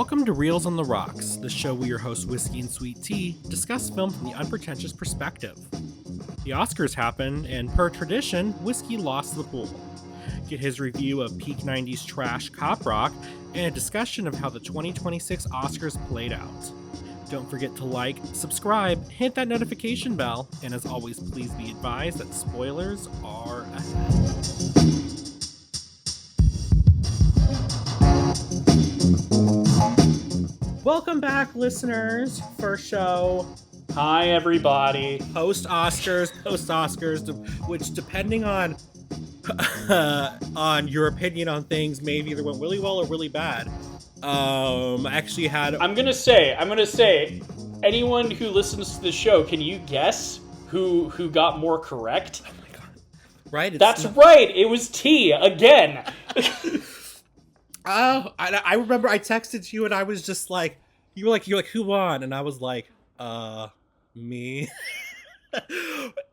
Welcome to Reels on the Rocks, the show where your hosts Whiskey and Sweet Tea discuss film from the unpretentious perspective. The Oscars happened, and per tradition, Whiskey lost the pool. Get his review of peak 90s trash cop rock and a discussion of how the 2026 Oscars played out. Don't forget to like, subscribe, hit that notification bell, and as always, please be advised that spoilers are ahead. Welcome back, listeners. First show. Hi, everybody. Post-Oscars, which, depending on your opinion on things, maybe either went really well or really bad. Actually had... I'm gonna say, anyone who listens to the show, can you guess who got more correct? Oh my god. Right? That's right! It was T, again! I remember I texted you and I was just like, you're like, who won? And I was like, me.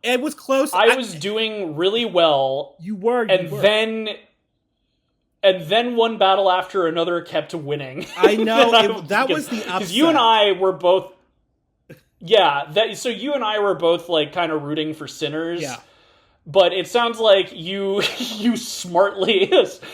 It was close. I was doing really well. You were. Then one battle after another kept winning. I know. That was the upset. Because you and I were both... Yeah, so you and I were both, like, kind of rooting for Sinners. Yeah. But it sounds like you smartly,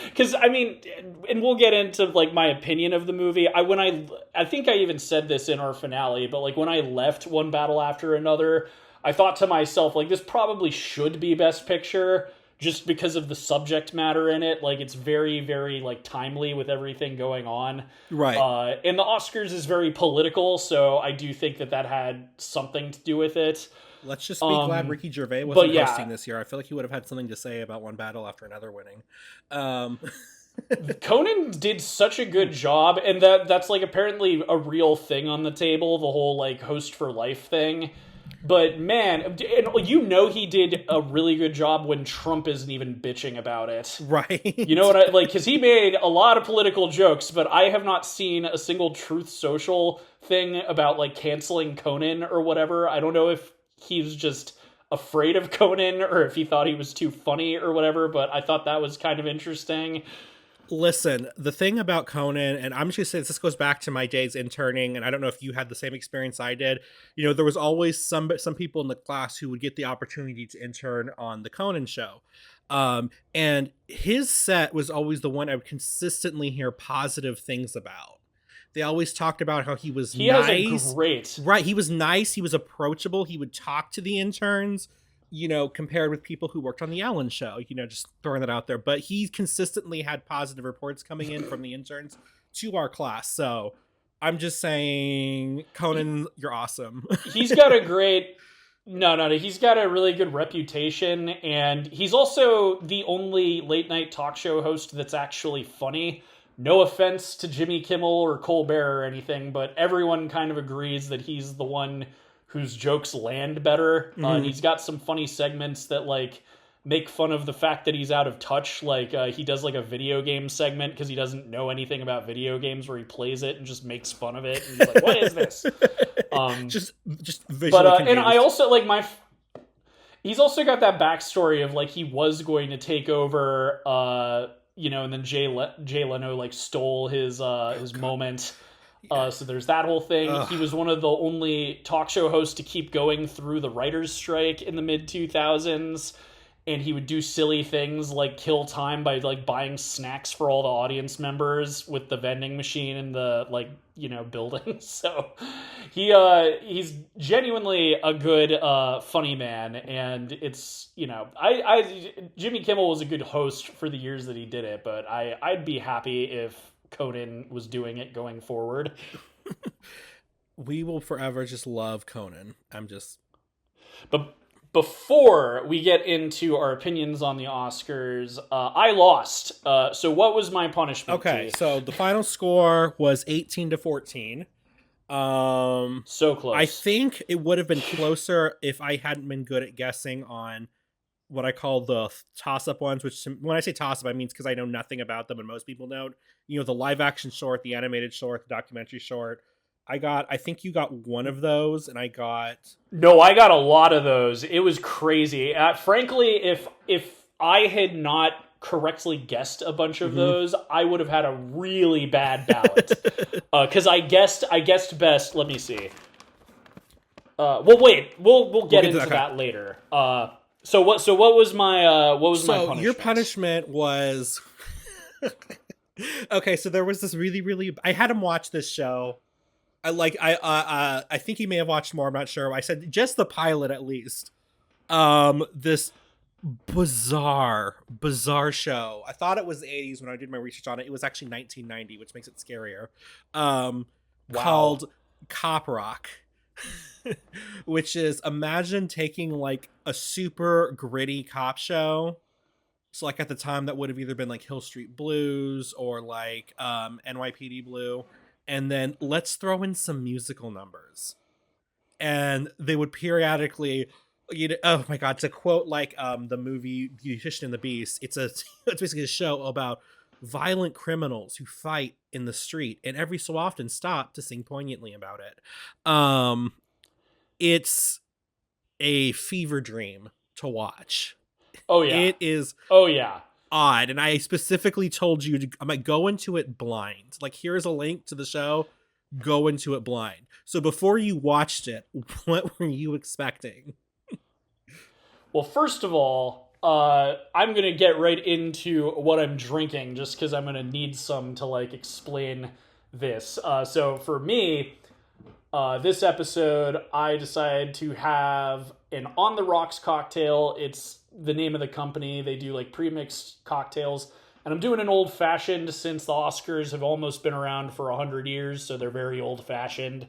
because I mean, and we'll get into like my opinion of the movie. I think I even said this in our finale, but like when I left One Battle After Another, I thought to myself, like, this probably should be Best Picture just because of the subject matter in it. Like, it's very, very like timely with everything going on. Right. And the Oscars is very political, so I do think that had something to do with it. Let's just be glad Ricky Gervais wasn't hosting this year. I feel like he would have had something to say about One Battle After Another winning. Conan did such a good job, and that's like apparently a real thing on the table, the whole like host for life thing. But man, and he did a really good job when Trump isn't even bitching about it. Right. You know what I like? Because he made a lot of political jokes, but I have not seen a single Truth Social thing about like canceling Conan or whatever. I don't know if he was just afraid of Conan or if he thought he was too funny or whatever, but I thought that was kind of interesting. Listen, the thing about Conan, and I'm just going to say this goes back to my days interning, and I don't know if you had the same experience I did. You know, there was always some people in the class who would get the opportunity to intern on the Conan show. And his set was always the one I would consistently hear positive things about. They always talked about how he was nice. Right, he was nice, he was approachable, he would talk to the interns, you know, compared with people who worked on the Ellen show, you know, just throwing that out there. But he consistently had positive reports coming in from the interns to our class. So I'm just saying, Conan, you're awesome. He's got a great... No. He's got a really good reputation, and he's also the only late-night talk show host that's actually funny. No offense to Jimmy Kimmel or Colbert or anything, but everyone kind of agrees that he's the one whose jokes land better. And he's got some funny segments that like make fun of the fact that he's out of touch. Like he does like a video game segment because he doesn't know anything about video games, where he plays it and just makes fun of it. And he's like, "What is this?" Just visually confused. And I also like he's also got that backstory of like he was going to take over. You know, and then Jay Leno like stole his moment. So there's that whole thing. Ugh. He was one of the only talk show hosts to keep going through the writer's strike in the mid-2000s. And he would do silly things like kill time by like buying snacks for all the audience members with the vending machine in the like, you know, building. So he's genuinely a good funny man, and it's, you know, Jimmy Kimmel was a good host for the years that he did it, but I'd be happy if Conan was doing it going forward. We will forever just love Conan. But before we get into our opinions on the Oscars, I lost. So what was my punishment? Okay, so the final score was 18-14. So close. I think it would have been closer if I hadn't been good at guessing on what I call the toss-up ones, which when I say toss-up, I mean because I know nothing about them and most people don't. You know, the live-action short, the animated short, the documentary short. I think you got one of those, and I got... No, I got a lot of those. It was crazy. Frankly, if I had not correctly guessed a bunch of those, I would have had a really bad ballot. Because I guessed best. Let me see. Well, wait. We'll get into that later. So what was my my punishment? Your punishment was okay. So there was this really I had him watch this show. I think he may have watched more. I'm not sure. I said just the pilot at least. This bizarre show. I thought it was the 80s when I did my research on it. It was actually 1990, which makes it scarier. Called Cop Rock. Which is, imagine taking like a super gritty cop show. So like at the time that would have either been like Hill Street Blues or like NYPD Blue, and then let's throw in some musical numbers. And they would periodically, oh my god, to quote like the movie Beauty and the Beast, it's basically a show about violent criminals who fight in the street and every so often stop to sing poignantly about it. It's a fever dream to watch. Oh yeah. It is. Oh yeah. Odd, and I specifically told you I might go into it blind. Like, here's a link to the show. Go into it blind. So before you watched it, what were you expecting? Well, first of all, I'm gonna get right into what I'm drinking, just because I'm gonna need some to like explain this. So for me, this episode, I decided to have an On the Rocks cocktail. It's the name of the company. They do like pre-mixed cocktails, and I'm doing an old fashioned since the Oscars have almost been around for 100 years, so they're very old fashioned.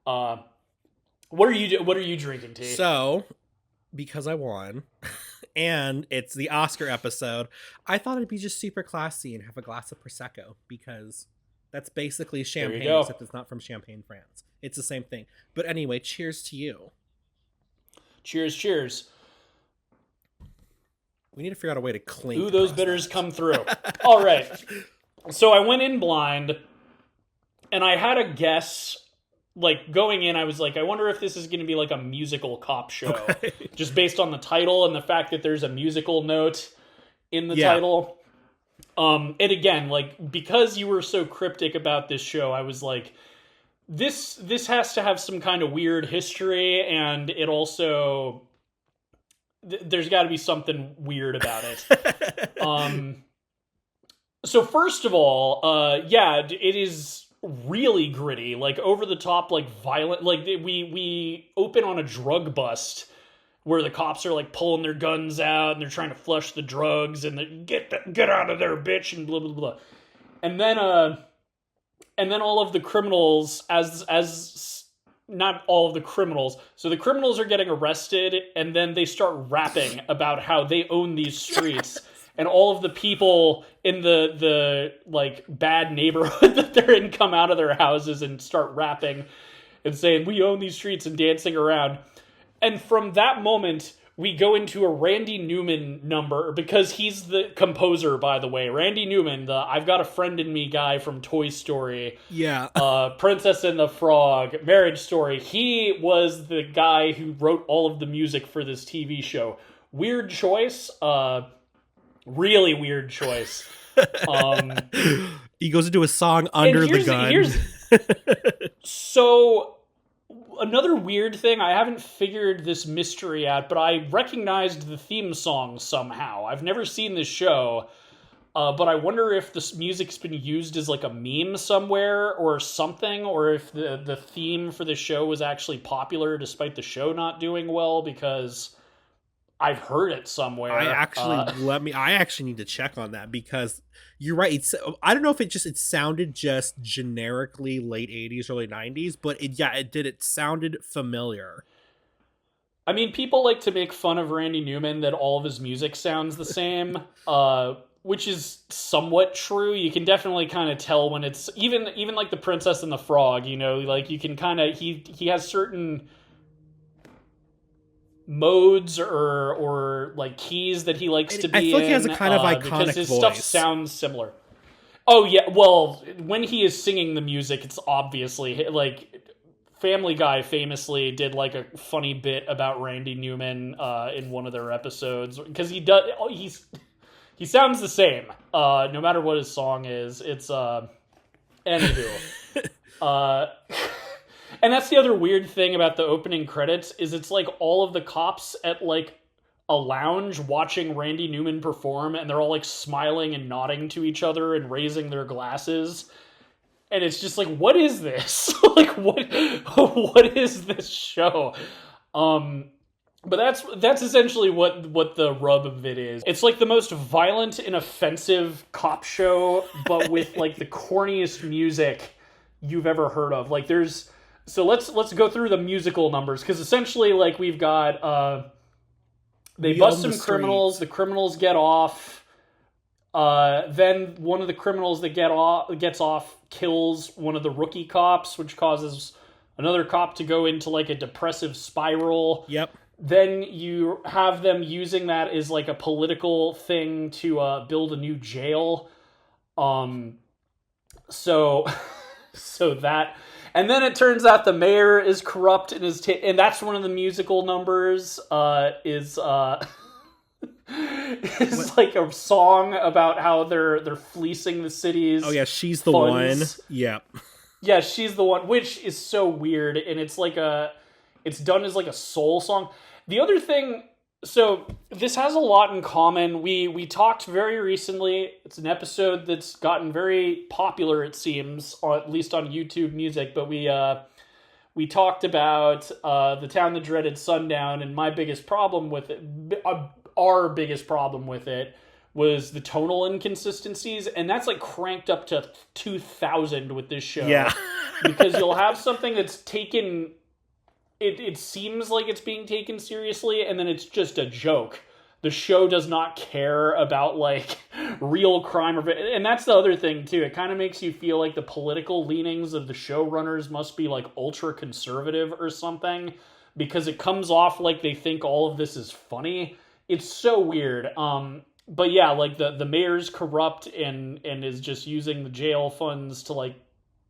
What are you drinking, T? So, because I won, and it's the Oscar episode, I thought it'd be just super classy and have a glass of Prosecco, because that's basically champagne, except it's not from Champagne, France. It's the same thing. But anyway, cheers to you. Cheers. We need to figure out a way to clink. Ooh, those bitters come through. All right. So I went in blind, and I had a guess. Like, going in, I was like, I wonder if this is going to be like a musical cop show. Okay. Just based on the title and the fact that there's a musical note in the title. And again, like, because you were so cryptic about this show, I was like, this has to have some kind of weird history, and it also... there's got to be something weird about it. So first of all, it is really gritty, like over the top, like violent. Like we open on a drug bust where the cops are like pulling their guns out and they're trying to flush the drugs and they get out of there, bitch, and blah blah blah. And then all of the criminals, as not all of the criminals. So the criminals are getting arrested, and then they start rapping about how they own these streets. And all of the people in the like bad neighborhood that they're in come out of their houses and start rapping and saying, we own these streets, and dancing around. And from that moment, we go into a Randy Newman number, because he's the composer, by the way. Randy Newman, the I've Got a Friend in Me guy from Toy Story. Yeah. Princess and the Frog, Marriage Story. He was the guy who wrote all of the music for this TV show. Weird choice. Really weird choice. He goes into a song under the gun. So... another weird thing, I haven't figured this mystery out, but I recognized the theme song somehow. I've never seen this show, but I wonder if this music's been used as like a meme somewhere or something, or if the theme for the show was actually popular despite the show not doing well, because I've heard it somewhere. I actually need to check on that, because you're right. I don't know if it sounded just generically late 80s, early 90s, but it sounded familiar. I mean, people like to make fun of Randy Newman that all of his music sounds the same, which is somewhat true. You can definitely kind of tell when it's even like the Princess and the Frog, like you can kind of, he has certain modes or like keys that he likes to be in. I feel like he has a kind of iconic because his voice. Stuff sounds similar. Oh yeah, well, when he is singing the music, it's obviously like Family Guy famously did like a funny bit about Randy Newman in one of their episodes, because he sounds the same. No matter what his song is, it's anywho. And that's the other weird thing about the opening credits is it's like all of the cops at like a lounge watching Randy Newman perform, and they're all like smiling and nodding to each other and raising their glasses. And it's just like, what is this? Like, what is this show? But that's essentially what the rub of it is. It's like the most violent and offensive cop show, but with like the corniest music you've ever heard of. Like so let's go through the musical numbers, because essentially like we've got they bust some criminals, the criminals get off. Then one of the criminals that gets off kills one of the rookie cops, which causes another cop to go into like a depressive spiral. Yep. Then you have them using that as like a political thing to build a new jail. So that, and then it turns out the mayor is corrupt and and that's one of the musical numbers. Is like a song about how they're fleecing the city's. Oh yeah, she's the funds. one. Yeah. Yeah, she's the one, which is so weird, and it's done as like a soul song. The other thing, so this has a lot in common. We talked very recently. It's an episode that's gotten very popular, it seems, or at least on YouTube Music. But we talked about The Town That Dreaded Sundown, and my biggest problem with it, our biggest problem with it, was the tonal inconsistencies, and that's like cranked up to 2,000 with this show. Yeah. Because you'll have something that's taken. It seems like it's being taken seriously, and then it's just a joke. The show does not care about like real crime, and that's the other thing too. It kind of makes you feel like the political leanings of the showrunners must be like ultra conservative or something, because it comes off like they think all of this is funny. It's so weird. But yeah, like the mayor's corrupt and is just using the jail funds to like,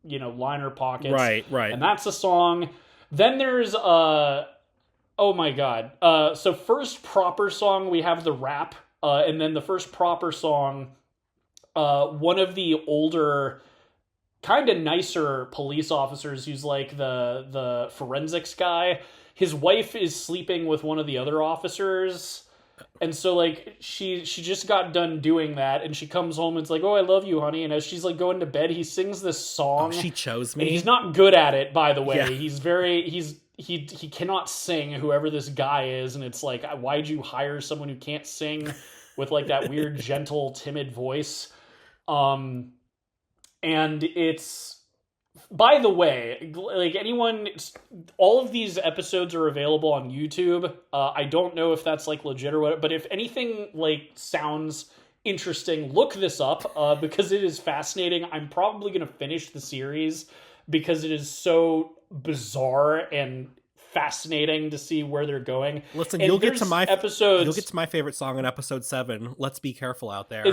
line her pockets. Right. And that's a song. Then there's oh my god. So first proper song, we have the rap, and then the first proper song, one of the older, kind of nicer police officers who's like the forensics guy, his wife is sleeping with one of the other officers. And so like she just got done doing that, and she comes home and it's like, "Oh, I love you, honey." And as she's like going to bed, he sings this song. Oh, she chose me. And he's not good at it, by the way. Yeah. He cannot sing, whoever this guy is, and it's like, why'd you hire someone who can't sing with like that weird, gentle, timid voice? And it's, by the way, like all of these episodes are available on YouTube. I don't know if that's like legit or what, but if anything like sounds interesting, look this up, because it is fascinating. I'm probably going to finish the series because it is so bizarre and fascinating to see where they're going. Listen, and you'll get to my favorite song in episode 7. Let's be careful out there.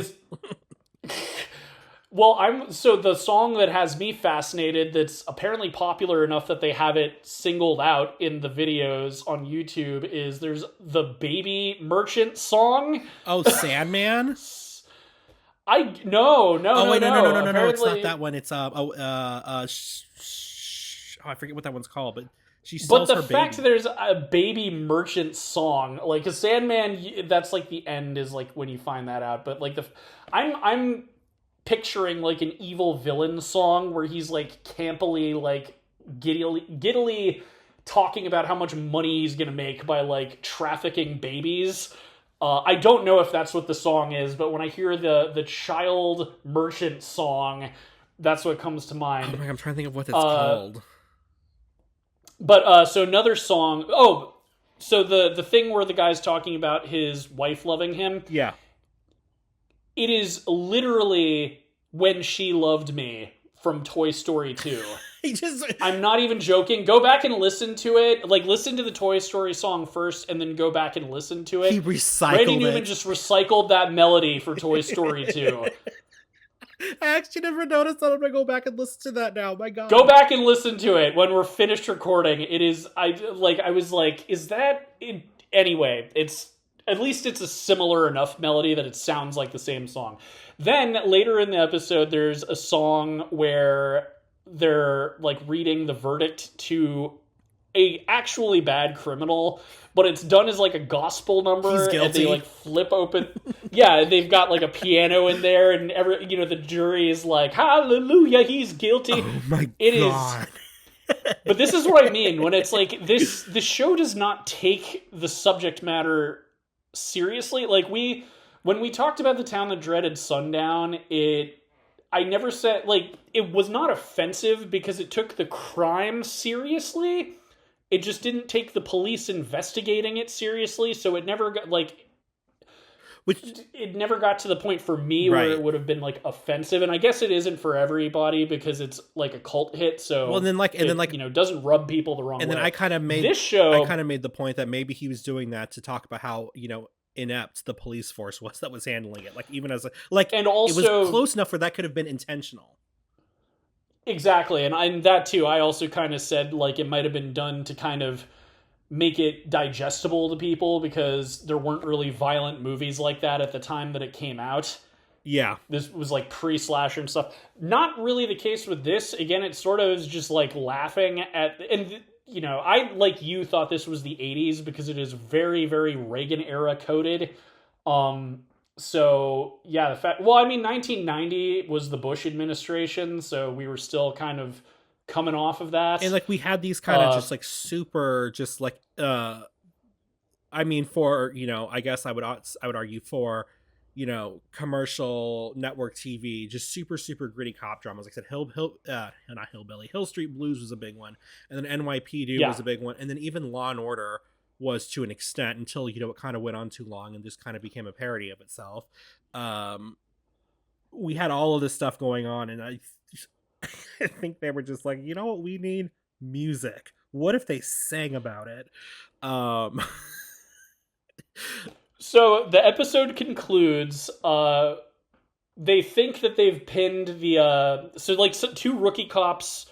Well, so the song that has me fascinated, that's apparently popular enough that they have it singled out in the videos on YouTube, is there's the Baby Merchant song. Oh, Sandman? No. Apparently... It's not that one. It's I forget what that one's called, but she sells her baby. But the fact there's a Baby Merchant song, like a Sandman, that's like the end is like when you find that out. But like I'm picturing like an evil villain song where he's like campily, like giddily talking about how much money he's gonna make by like trafficking babies. I don't know if that's what the song is, but when I hear the child merchant song, that's what comes to mind. Oh my God, I'm trying to think of what it's called. But so another song. Oh, so the thing where the guy's talking about his wife loving him. Yeah. It is literally When She Loved Me from Toy Story 2. I'm not even joking. Go back and listen to it. Like, listen to the Toy Story song first, and then go back and listen to it. He recycled Randy Newman just recycled that melody for Toy Story 2. I actually never noticed that. I'm gonna go back and listen to that now. My God. Go back and listen to it when we're finished recording. It is, I was like, is that it? Anyway, it's at least it's a similar enough melody that it sounds like the same song. Then later in the episode, there's a song where they're like reading the verdict to a actually bad criminal, but it's done as like a gospel number. He's guilty. And they like flip open. Yeah, they've got like a piano in there, and the jury is like, "Hallelujah, he's guilty." Oh my It god. But this is what I mean when it's like this. The show does not take the subject matter seriously. Like when we talked about The Town That Dreaded Sundown, I never said like it was not offensive because it took the crime seriously. It just didn't take the police investigating it seriously, so it never got it never got to the point for me where it would have been like offensive, and I guess it isn't for everybody because it's like a cult hit. So well, and then doesn't rub people the wrong way. And then I kind of made the point that maybe he was doing that to talk about how inept the police force was that was handling it. Like even as and also it was close enough where that could have been intentional. Exactly, and that too. I also kind of said like it might have been done to kind of make it digestible to people because there weren't really violent movies like that at the time that it came out. Yeah. This was like pre-slasher and stuff. Not really the case with this. Again, it sort of is just like laughing at... And, I, like you, thought this was the 80s because it is very, very Reagan-era coded. So, yeah, the fact... Well, I mean, 1990 was the Bush administration, so we were still kind of coming off of that. And, like, we had these kind of just, like, super... Just, like, I mean, for, I guess I would argue for... commercial network TV, just super, super gritty cop dramas. Like I said, Hill Street Blues was a big one. And then NYPD was a big one. And then even Law and Order was to an extent until, it kind of went on too long and just kind of became a parody of itself. We had all of this stuff going on. And I think they were just like, you know what? We need music. What if they sang about it? So the episode concludes. They think that they've pinned the two rookie cops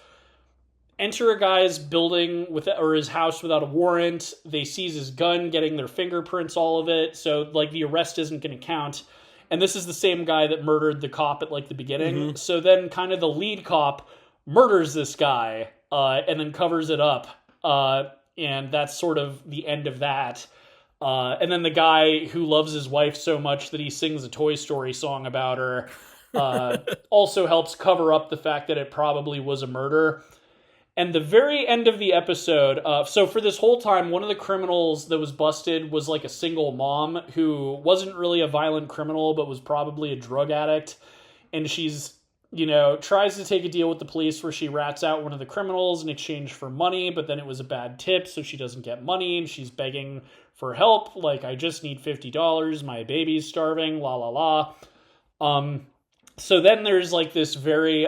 enter a guy's building or his house without a warrant. They seize his gun, getting their fingerprints, all of it. So like the arrest isn't going to count. And this is the same guy that murdered the cop at like the beginning. Mm-hmm. So then kind of the lead cop murders this guy and then covers it up. And that's sort of the end of that. And then the guy who loves his wife so much that he sings a Toy Story song about her also helps cover up the fact that it probably was a murder. And the very end of the episode, so for this whole time, one of the criminals that was busted was like a single mom who wasn't really a violent criminal, but was probably a drug addict. And she's, tries to take a deal with the police where she rats out one of the criminals in exchange for money, but then it was a bad tip, so she doesn't get money, and she's begging for help. Like, I just need $50, my baby's starving, la la la. So then there's like this very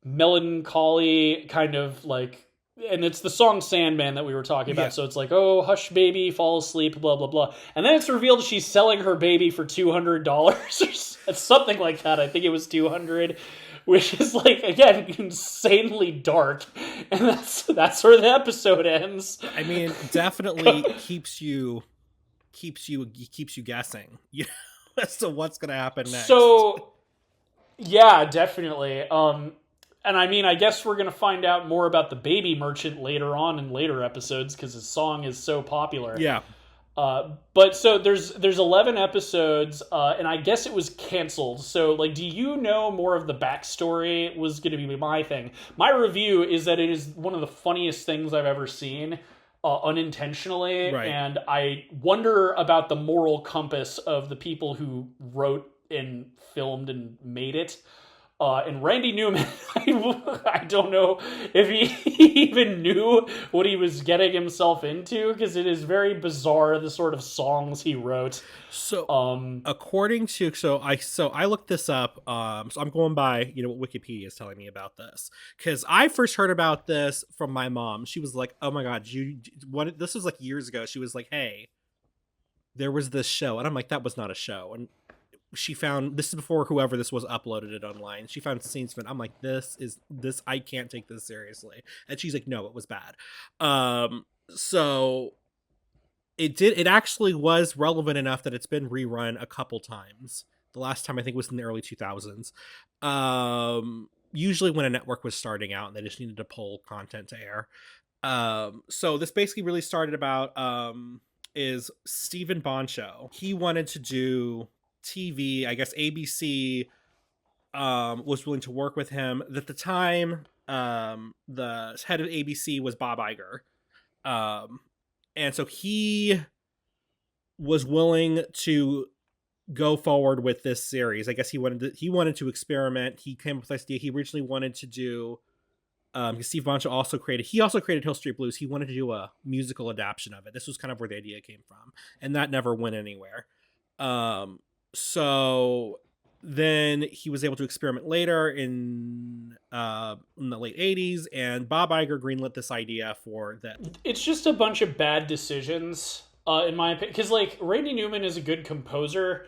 melancholy kind of like, and it's the song Sandman that we were talking about. Yeah. So it's like, oh, hush baby, fall asleep, blah, blah, blah. And then it's revealed she's selling her baby for $200 or something like that. I think it was $200, which is like, again, insanely dark. And that's where the episode ends. I mean, definitely keeps you guessing, as to what's going to happen next. So yeah, definitely. And I mean, I guess we're going to find out more about the baby merchant later on in later episodes because his song is so popular. Yeah. But so there's 11 episodes, and I guess it was canceled. So, like, do you know more of the backstory? Was going to be my thing. My review is that it is one of the funniest things I've ever seen, unintentionally. Right. And I wonder about the moral compass of the people who wrote and filmed and made it. And Randy Newman, I don't know if he even knew what he was getting himself into, because it is very bizarre, the sort of songs he wrote. So, according to, I looked this up. So I'm going by, what Wikipedia is telling me about this, because I first heard about this from my mom. She was like, "Oh my God, this was like years ago." She was like, "Hey, there was this show," and I'm like, "That was not a show." And she found, this is before whoever this was uploaded it online. She found scenes from it. I'm like, this, I can't take this seriously. And she's like, no, it was bad. So It actually was relevant enough that it's been rerun a couple times. The last time I think was in the early 2000s. Usually when a network was starting out and they just needed to pull content to air. So this basically really started about is Stephen Boncho. He wanted to do TV. I guess ABC was willing to work with him. At the time, the head of ABC was Bob Iger. And so he was willing to go forward with this series. I guess he wanted to experiment. He came up with this idea. He originally wanted to do because Steve Boncho also created Hill Street Blues. He wanted to do a musical adaptation of it. This was kind of where the idea came from, and that never went anywhere. So then he was able to experiment later in the late 80s, and Bob Iger greenlit this idea for that. It's just a bunch of bad decisions, in my opinion. Because, like, Randy Newman is a good composer.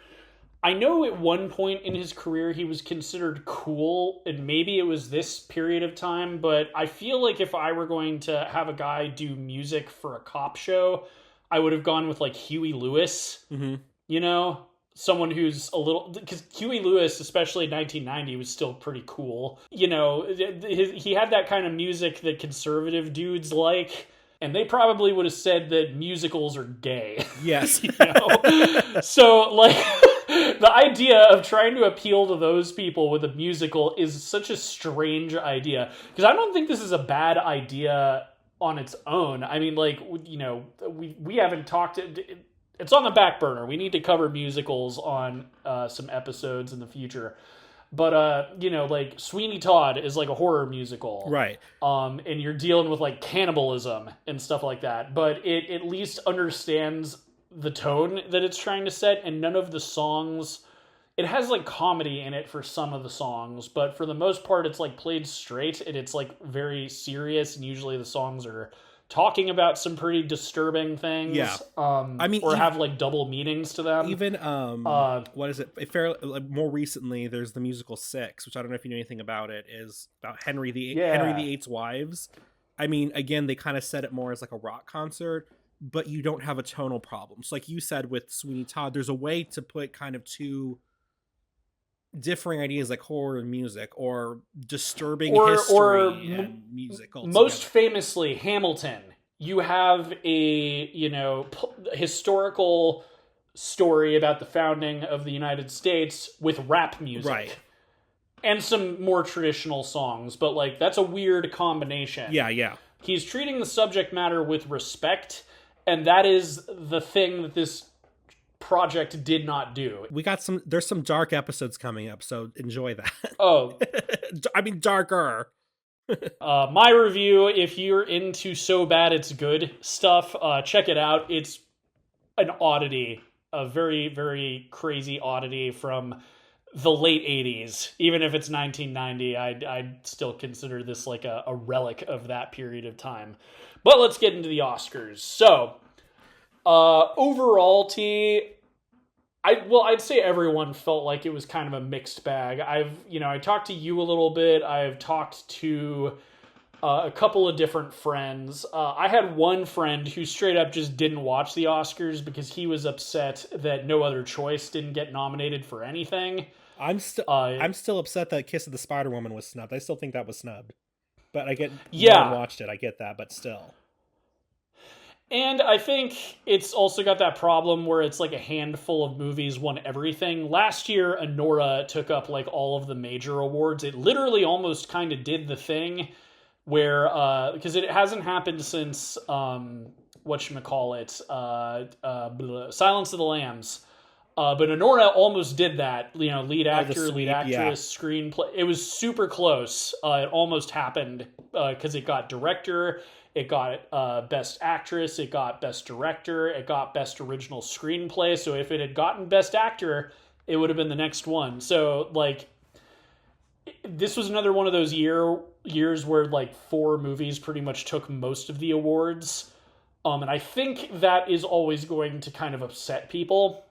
I know at one point in his career he was considered cool, and maybe it was this period of time, but I feel like if I were going to have a guy do music for a cop show, I would have gone with, like, Huey Lewis. Mm-hmm. You know? Someone who's a little... Because Huey Lewis, especially in 1990, was still pretty cool. You know, he had that kind of music that conservative dudes like, and they probably would have said that musicals are gay. Yes. You know? So, like... The idea of trying to appeal to those people with a musical is such a strange idea. Because I don't think this is a bad idea on its own. I mean, like, you know, we haven't talked... It's on the back burner. We need to cover musicals on some episodes in the future. But, you know, like, Sweeney Todd is like a horror musical. Right. And you're dealing with, like, cannibalism and stuff like that. But it at least understands the tone that it's trying to set, and none of the songs... It has, like, comedy in it for some of the songs, but for the most part, it's, like, played straight, and it's, like, very serious, and usually the songs are talking about some pretty disturbing things. Yeah. I mean, or have, like, double meanings to them. Even, what is it? More recently, there's the musical Six, which I don't know if you know anything about it, is about Henry VIII's wives. I mean, again, they kind of set it more as, like, a rock concert, but you don't have a tonal problem. So like you said with Sweeney Todd, there's a way to put kind of two differing ideas like horror and music, or disturbing history and music altogether. Most famously, Hamilton. You have a, you know, historical story about the founding of the United States with rap music. Right. And some more traditional songs, but, like, that's a weird combination. Yeah. He's treating the subject matter with respect, and that is the thing that this project did not do. There's some dark episodes coming up, so enjoy that. Oh. I mean, darker. My review, if you're into So Bad It's Good stuff, check it out. It's an oddity, a very, very crazy oddity from the late 80s. Even if it's 1990, I'd still consider this like a relic of that period of time. But let's get into the Oscars. So, overall, I'd say everyone felt like it was kind of a mixed bag. I talked to you a little bit. I've talked to a couple of different friends. I had one friend who straight up just didn't watch the Oscars because he was upset that No Other Choice didn't get nominated for anything. I'm still upset that Kiss of the Spider-Woman was snubbed. I still think that was snubbed. But I get no one watched it. I get that, but still. And I think it's also got that problem where it's like a handful of movies won everything. Last year, Anora took up like all of the major awards. It literally almost kind of did the thing where, because it hasn't happened since, Silence of the Lambs. But Anora almost did that, you know, lead actor, lead actress, screenplay. It was super close. It almost happened because it got director, it got best actress, it got best director, it got best original screenplay. So if it had gotten best actor, it would have been the next one. So like, this was another one of those years where like 4 movies pretty much took most of the awards. And I think that is always going to kind of upset people.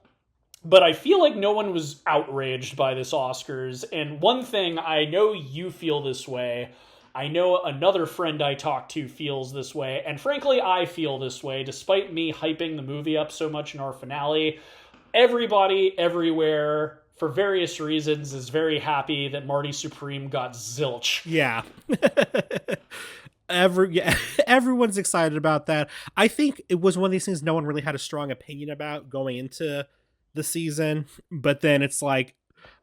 But I feel like no one was outraged by this Oscars. And one thing, I know you feel this way, I know another friend I talked to feels this way, and frankly, I feel this way, despite me hyping the movie up so much in our finale. Everybody, everywhere, for various reasons, is very happy that Marty Supreme got zilch. Yeah. Everyone's excited about that. I think it was one of these things no one really had a strong opinion about going into the season, but then it's like,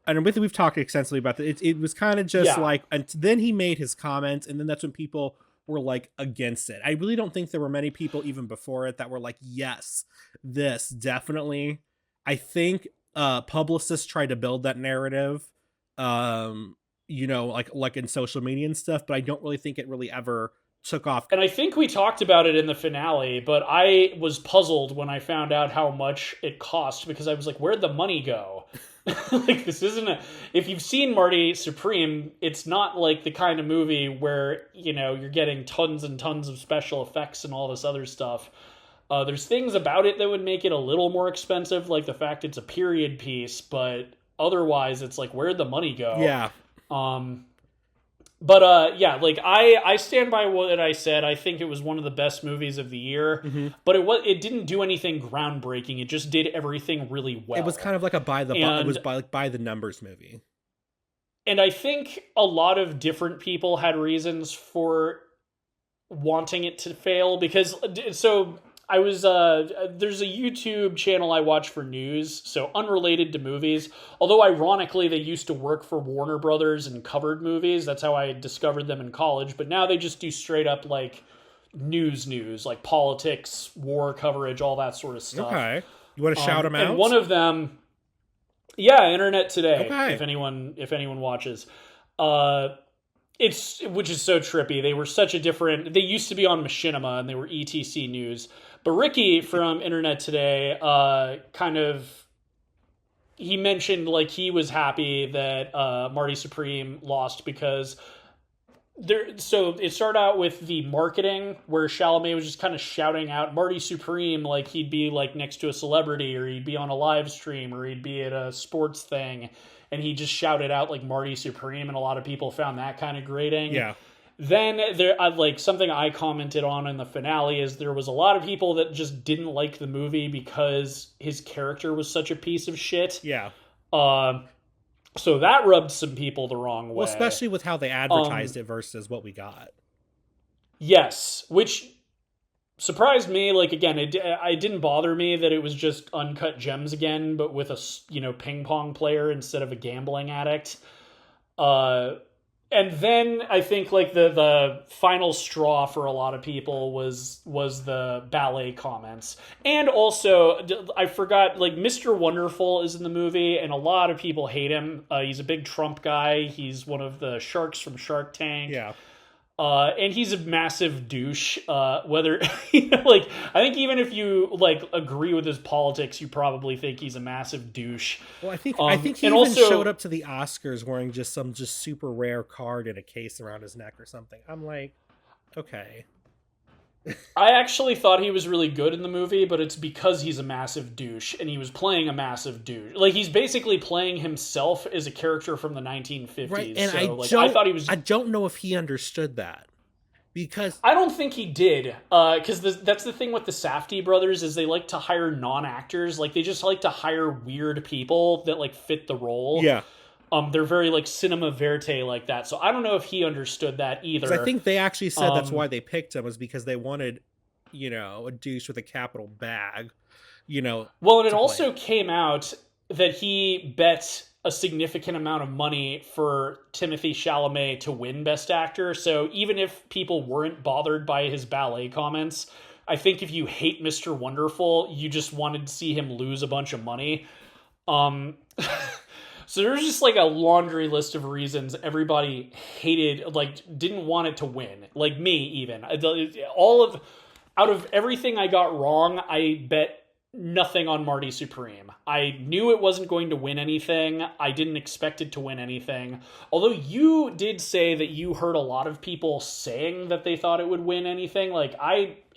and we've talked extensively about that. It was kind of just like, and then he made his comments, and then that's when people were like against it. I really don't think there were many people even before it that were like, yes, this definitely. I think publicists tried to build that narrative, like in social media and stuff, but I don't really think it really ever took off. And I think we talked about it in the finale, but I was puzzled when I found out how much it cost, because I was like, where'd the money go? Like, this isn't if you've seen Marty Supreme, it's not like the kind of movie where, you're getting tons and tons of special effects and all this other stuff. There's things about it that would make it a little more expensive, like the fact it's a period piece, but otherwise it's like, where'd the money go? Yeah. Like I stand by what I said. I think it was one of the best movies of the year, but it didn't do anything groundbreaking. It just did everything really well. It was kind of like it was by the numbers movie. And I think a lot of different people had reasons for wanting it to fail, because I was there's a YouTube channel I watch for news, so unrelated to movies. Although ironically, they used to work for Warner Brothers and covered movies. That's how I discovered them in college. But now they just do straight up like news, like politics, war coverage, all that sort of stuff. Okay, you want to shout them out? And one of them, Internet Today. Okay. If anyone watches, which is so trippy. They were such a different. They used to be on Machinima and they were ETC News. But Ricky from Internet Today, he mentioned like he was happy that Marty Supreme lost because so it started out with the marketing where Chalamet was just kind of shouting out Marty Supreme like he'd be like next to a celebrity, or he'd be on a live stream, or he'd be at a sports thing, and he just shouted out like Marty Supreme, and a lot of people found that kind of grating. Yeah. Then something I commented on in the finale is there was a lot of people that just didn't like the movie because his character was such a piece of shit. Yeah. So that rubbed some people the wrong way. Well, especially with how they advertised it versus what we got. Yes, which surprised me. Like, again, it didn't bother me that it was just Uncut Gems again, but with a ping pong player instead of a gambling addict. And then I think like the final straw for a lot of people was the ballet comments. And also, I forgot, like, Mr. Wonderful is in the movie, and a lot of people hate him. He's a big Trump guy. He's one of the sharks from Shark Tank. Yeah. And he's a massive douche. Whether I think even if you like agree with his politics, you probably think he's a massive douche. Well, I think he even also showed up to the Oscars wearing just some super rare card in a case around his neck or something. I'm like, okay. I actually thought he was really good in the movie, but it's because he's a massive douche, and he was playing a massive douche. Like, he's basically playing himself as a character from the 1950s. Right, and so, I thought he was. I don't know if he understood that, because I don't think he did. Because that's the thing with the Safdie brothers is they like to hire non-actors. Like, they just like to hire weird people that like fit the role. Yeah. They're very like cinema verite like that. So I don't know if he understood that either. I think they actually said that's why they picked him, was because they wanted, a douche with a capital bag, Well, and it also came out that he bet a significant amount of money for Timothée Chalamet to win Best Actor. So even if people weren't bothered by his ballet comments, I think if you hate Mr. Wonderful, you just wanted to see him lose a bunch of money. So there's just like a laundry list of reasons everybody hated, like didn't want it to win. Like me, even. Out of everything I got wrong, I bet nothing on Marty Supreme. I knew it wasn't going to win anything. I didn't expect it to win anything. Although you did say that you heard a lot of people saying that they thought it would win anything. Like,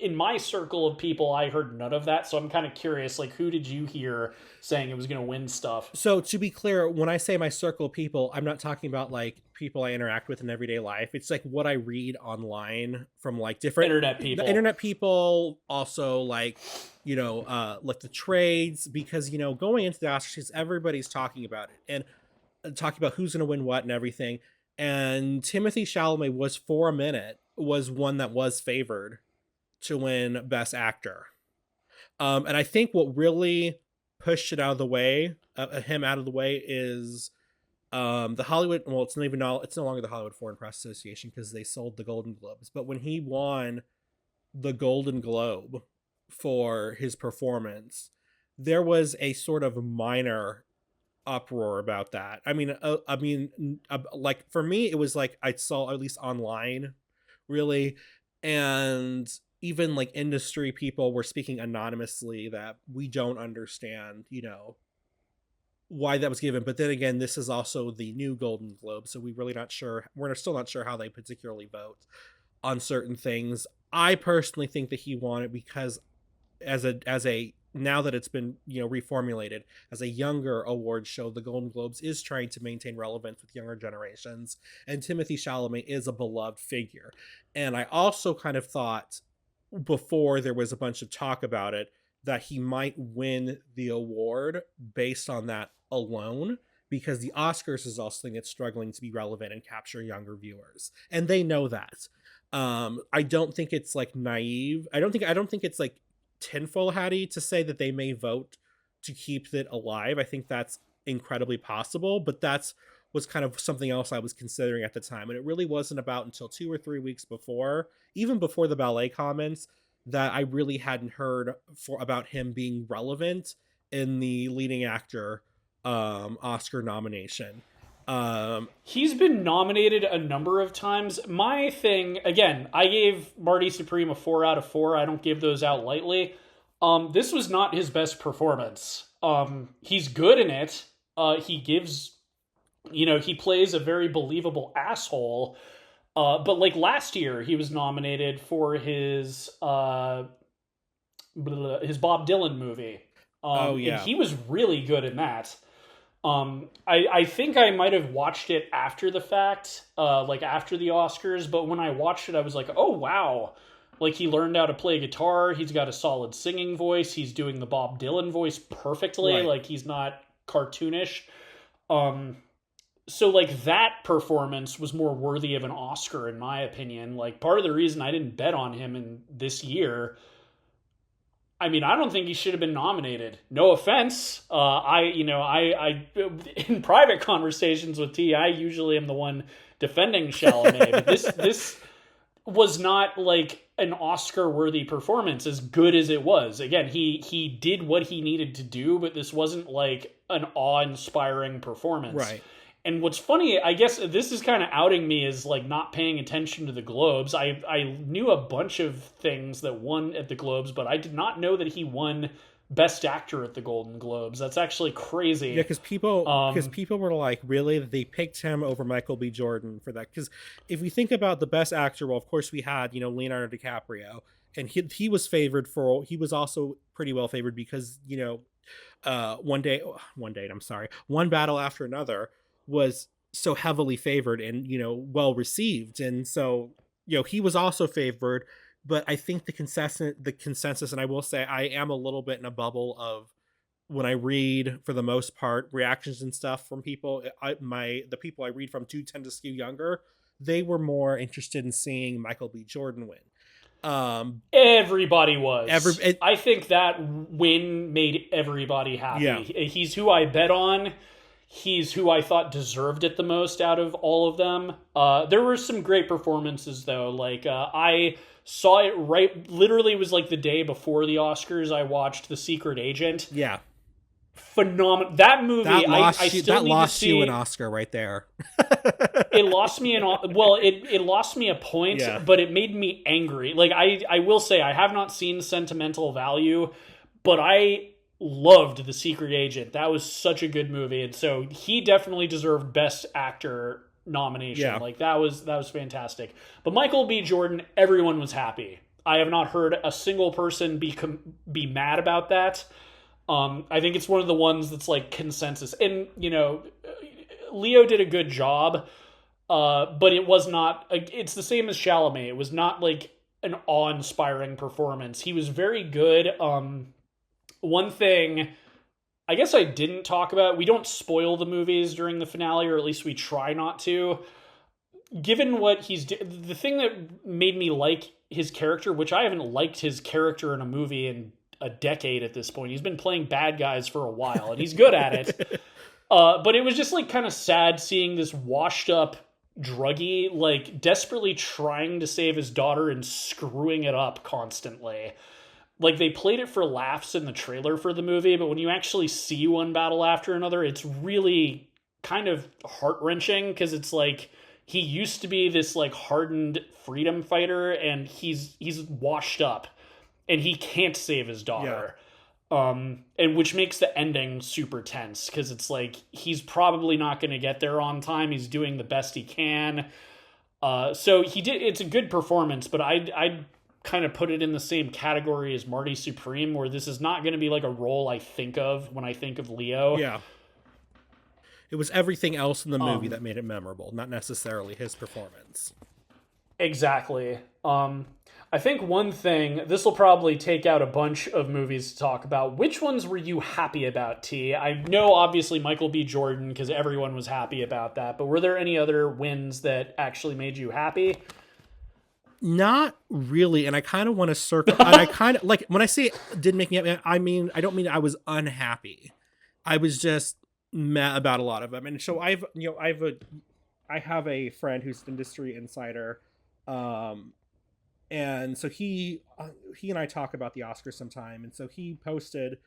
in my circle of people, I heard none of that. So I'm kind of curious, like, who did you hear saying it was going to win stuff? So to be clear, when I say my circle of people, I'm not talking about like people I interact with in everyday life. It's like what I read online from like different internet people, also like, like the trades, because, going into the Oscars, everybody's talking about it and talking about who's going to win what and everything. And Timothy Chalamet was, for a minute, was one that was favored to win Best Actor. And I think what really pushed it out of the way, him out of the way, is the Hollywood. Well, it's no longer the Hollywood Foreign Press Association because they sold the Golden Globes. But when he won the Golden Globe for his performance, there was a sort of minor uproar about that. I mean, like for me, it was like I saw, at least online, really, and even like industry people were speaking anonymously that we don't understand, why that was given. But then again, this is also the new Golden Globe, so we're still not sure how they particularly vote on certain things. I personally think that he won it because as a now that it's been reformulated as a younger award show, the Golden Globes is trying to maintain relevance with younger generations, and Timothy Chalamet is a beloved figure. And I also kind of thought, before there was a bunch of talk about it, that he might win the award based on that alone, because the Oscars is also something that's struggling to be relevant and capture younger viewers, and they know that. I don't think it's like naive. I don't think it's like tinfoil hatty to say that they may vote to keep it alive. I think that's incredibly possible, but was kind of something else I was considering at the time. And it really wasn't about until 2 or 3 weeks before, even before the ballet comments, that I really hadn't heard about him being relevant in the leading actor Oscar nomination. He's been nominated a number of times. My thing, again, I gave Marty Supreme a 4 out of 4. I don't give those out lightly. This was not his best performance. He's good in it. He gives, he plays a very believable asshole. But like last year, he was nominated for his Bob Dylan movie. And he was really good in that. I think I might have watched it after the fact, like after the Oscars, but when I watched it, I was like, oh, wow. Like, he learned how to play guitar. He's got a solid singing voice. He's doing the Bob Dylan voice perfectly. Right. Like, he's not cartoonish. So, like, that performance was more worthy of an Oscar, in my opinion. Like, part of the reason I didn't bet on him in this year, I mean, I don't think he should have been nominated. No offense. I in private conversations with T, I usually am the one defending Chalamet, but this was not like an Oscar-worthy performance, as good as it was. Again, he did what he needed to do, but this wasn't like an awe-inspiring performance. Right. And what's funny, I guess this is kind of outing me as like not paying attention to the Globes. I knew a bunch of things that won at the Globes, but I did not know that he won Best Actor at the Golden Globes. That's actually crazy. Yeah, because people were like, really? They picked him over Michael B. Jordan for that? Because if we think about the Best Actor, well, of course we had Leonardo DiCaprio, and he was favored for. He was also pretty well favored because One Battle After Another was so heavily favored and well received, and so he was also favored. But I think the consensus, and I will say I am a little bit in a bubble of, when I read, for the most part, reactions and stuff from people, the people I read from do tend to skew younger. They were more interested in seeing Michael B. Jordan win. Everybody was. I think that win made everybody happy. Yeah. He's who I bet on. He's who I thought deserved it the most out of all of them. There were some great performances, though. Like, I saw it literally was like the day before the Oscars, I watched The Secret Agent. Yeah. Phenomenal. That movie, that lost I lost you an Oscar right there. It lost me it lost me a point, yeah. But it made me angry. Like, I will say, I have not seen Sentimental Value, but I loved The Secret Agent. That was such a good movie, and so he definitely deserved Best Actor nomination. Yeah. Like, that was fantastic. But Michael B. Jordan, everyone was happy. I have not heard a single person be mad about that. I think it's one of the ones that's like consensus. And, you know, Leo did a good job, but it was not, it's the same as Chalamet. It was not like an awe-inspiring performance. He was very good. One thing I guess I didn't talk about, we don't spoil the movies during the finale, or at least we try not to. Given what the thing that made me like his character, which I haven't liked his character in a movie in a decade at this point. He's been playing bad guys for a while, and he's good at it. But it was just like kind of sad seeing this washed up druggie like desperately trying to save his daughter and screwing it up constantly. Like, they played it for laughs in the trailer for the movie, but when you actually see one battle after another, it's really kind of heart-wrenching, because it's like he used to be this like hardened freedom fighter, and he's washed up and he can't save his daughter. And which makes the ending super tense, because it's like he's probably not going to get there on time. He's doing the best he can. So it's a good performance, but I kind of put it in the same category as Marty Supreme, where this is not going to be like a role I think of when I think of Leo. Yeah. It was everything else in the movie that made it memorable, not necessarily his performance. Exactly. I think one thing, this will probably take out a bunch of movies to talk about. Which ones were you happy about, T? I know obviously Michael B. Jordan, because everyone was happy about that, but were there any other wins that actually made you happy? Not really, and I kind of want to circle. And I kind of like when I say it didn't make me happy. I mean, I don't mean I was unhappy. I was just mad about a lot of them. And so I have a friend who's an industry insider, and so he and I talk about the Oscars sometime. And so he posted,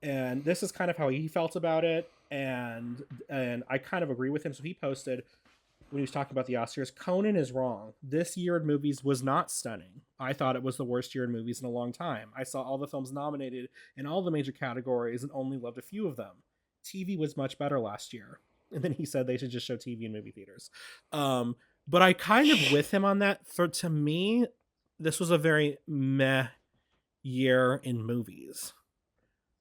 and this is kind of how he felt about it, and I kind of agree with him. So he posted, when he was talking about the Oscars, Conan is wrong. This year in movies was not stunning. I thought it was the worst year in movies in a long time. I saw all the films nominated in all the major categories and only loved a few of them. TV was much better last year. And then he said they should just show TV in movie theaters. But I kind of with him on that. To me, this was a very meh year in movies.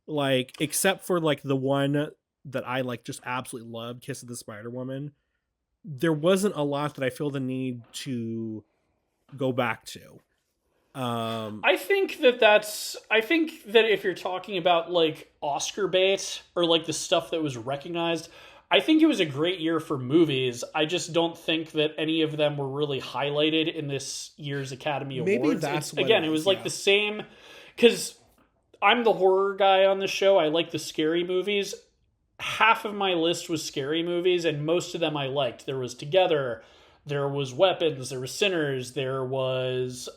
Like, except for like the one that I like just absolutely loved, Kiss of the Spider-Woman. There wasn't a lot that I feel the need to go back to. I think that if you're talking about like Oscar bait or like the stuff that was recognized, I think it was a great year for movies. I just don't think that any of them were really highlighted in this year's Academy Awards. Maybe that's what it was like the same, because I'm the horror guy on the show. I like the scary movies. Half of my list was scary movies, and most of them I liked. There was Together, there was Weapons, there was Sinners, there was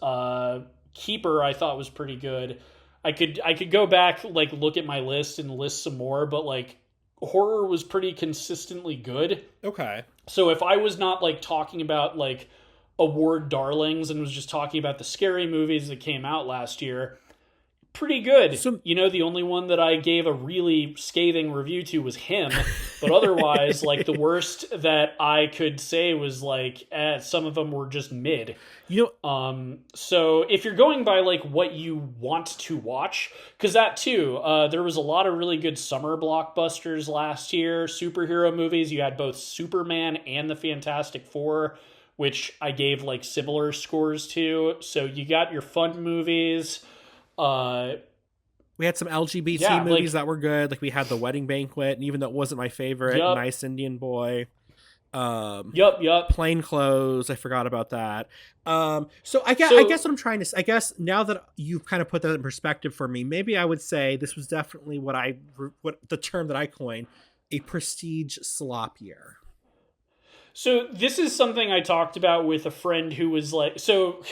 Keeper. I thought was pretty good. I could go back, like, look at my list and list some more, but like horror was pretty consistently good. Okay. So if I was not like talking about like award darlings and was just talking about the scary movies that came out last year, pretty good. So, the only one that I gave a really scathing review to was Him, but otherwise, like, the worst that I could say was like, some of them were just mid. So if you're going by like what you want to watch, because that too, there was a lot of really good summer blockbusters last year, superhero movies. You had both Superman and the Fantastic Four, which I gave like similar scores to. So you got your fun movies. We had some LGBT movies that were good. Like we had The Wedding Banquet, and even though it wasn't my favorite, Nice Indian Boy. Plain Clothes. I forgot about that. So I guess what I'm trying to. I guess now that you've kind of put that in perspective for me, maybe I would say this was definitely what the term that I coined, a prestige slop year. So this is something I talked about with a friend who was like, so.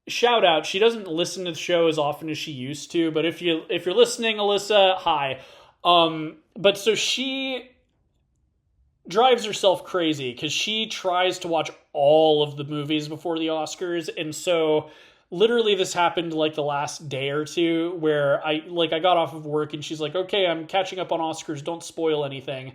Shout out. She doesn't listen to the show as often as she used to, but if you're listening, Alyssa, hi. But so she drives herself crazy because she tries to watch all of the movies before the Oscars, and so literally this happened like the last day or two where I got off of work and she's like, okay, I'm catching up on Oscars, don't spoil anything.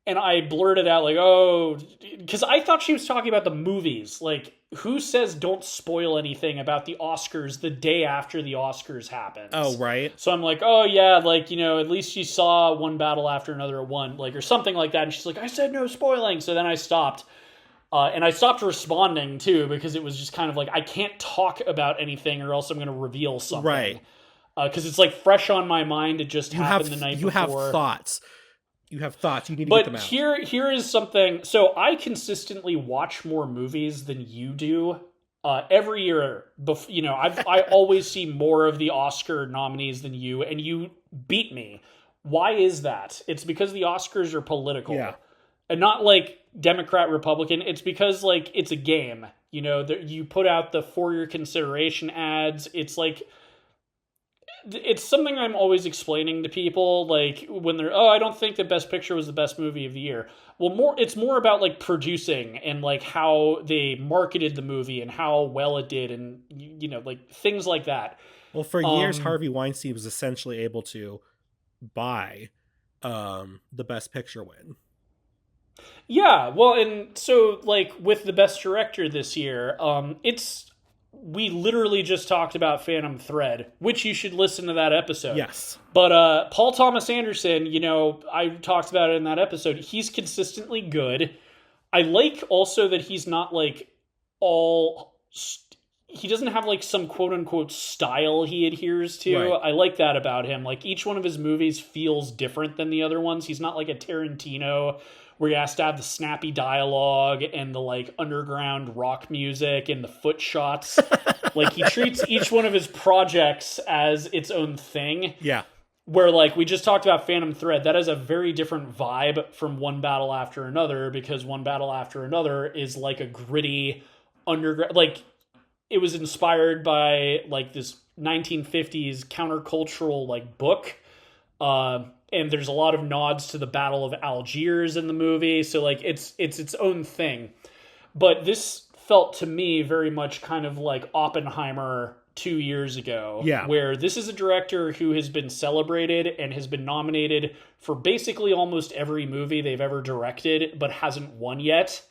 and I blurted out like, "Oh," because I thought she was talking about the movies. Like, who says don't spoil anything about the Oscars the day after the Oscars Oh, happens? right. So I'm like, "Oh yeah, like at least you saw One Battle After Another at one, like or something like that." And she's like, "I said no spoiling." So then I stopped. And I stopped responding too because it was just kind of like I can't talk about anything or else I'm going to reveal something. Right. Because it's like fresh on my mind. It just happened the night You have before. thoughts. You have thoughts. You need to get them But out. here is something. So I consistently watch more movies than you do. Every year, I always see more of the Oscar nominees than you, and you beat me. Why is that? It's because the Oscars are political, Yeah. and not like Democrat Republican. It's because like it's a game. You put out the for your consideration ads. It's like it's something I'm always explaining to people, like when they're, oh, I don't think the Best Picture was the best movie of the year. Well, it's more about like producing and like how they marketed the movie and how well it did, and like things like that. Well, for years, Um, Harvey Weinstein was essentially able to buy the Best Picture win. yeah, well, and so like with the Best Director this year, it's we literally just talked about Phantom Thread, which you should listen to that episode. Yes. But Paul Thomas Anderson, I talked about it in that episode. He's consistently good. I like also that he's not like all. He doesn't have like some quote unquote style he adheres to. Right. I like that about him. Like each one of his movies feels different than the other ones. He's not like a Tarantino where he has to have the snappy dialogue and the like underground rock music and the foot shots. Like he treats each one of his projects as its own thing. Yeah. Where like we just talked about Phantom Thread, that is a very different vibe from One Battle After Another, because One Battle After Another is like a gritty underground, like it was inspired by like this 1950s countercultural like book. And there's a lot of nods to the Battle of Algiers in the movie, so like it's its own thing. But this felt to me very much kind of like Oppenheimer 2 years ago, Yeah. where this is a director who has been celebrated and has been nominated for basically almost every movie they've ever directed, but hasn't won yet.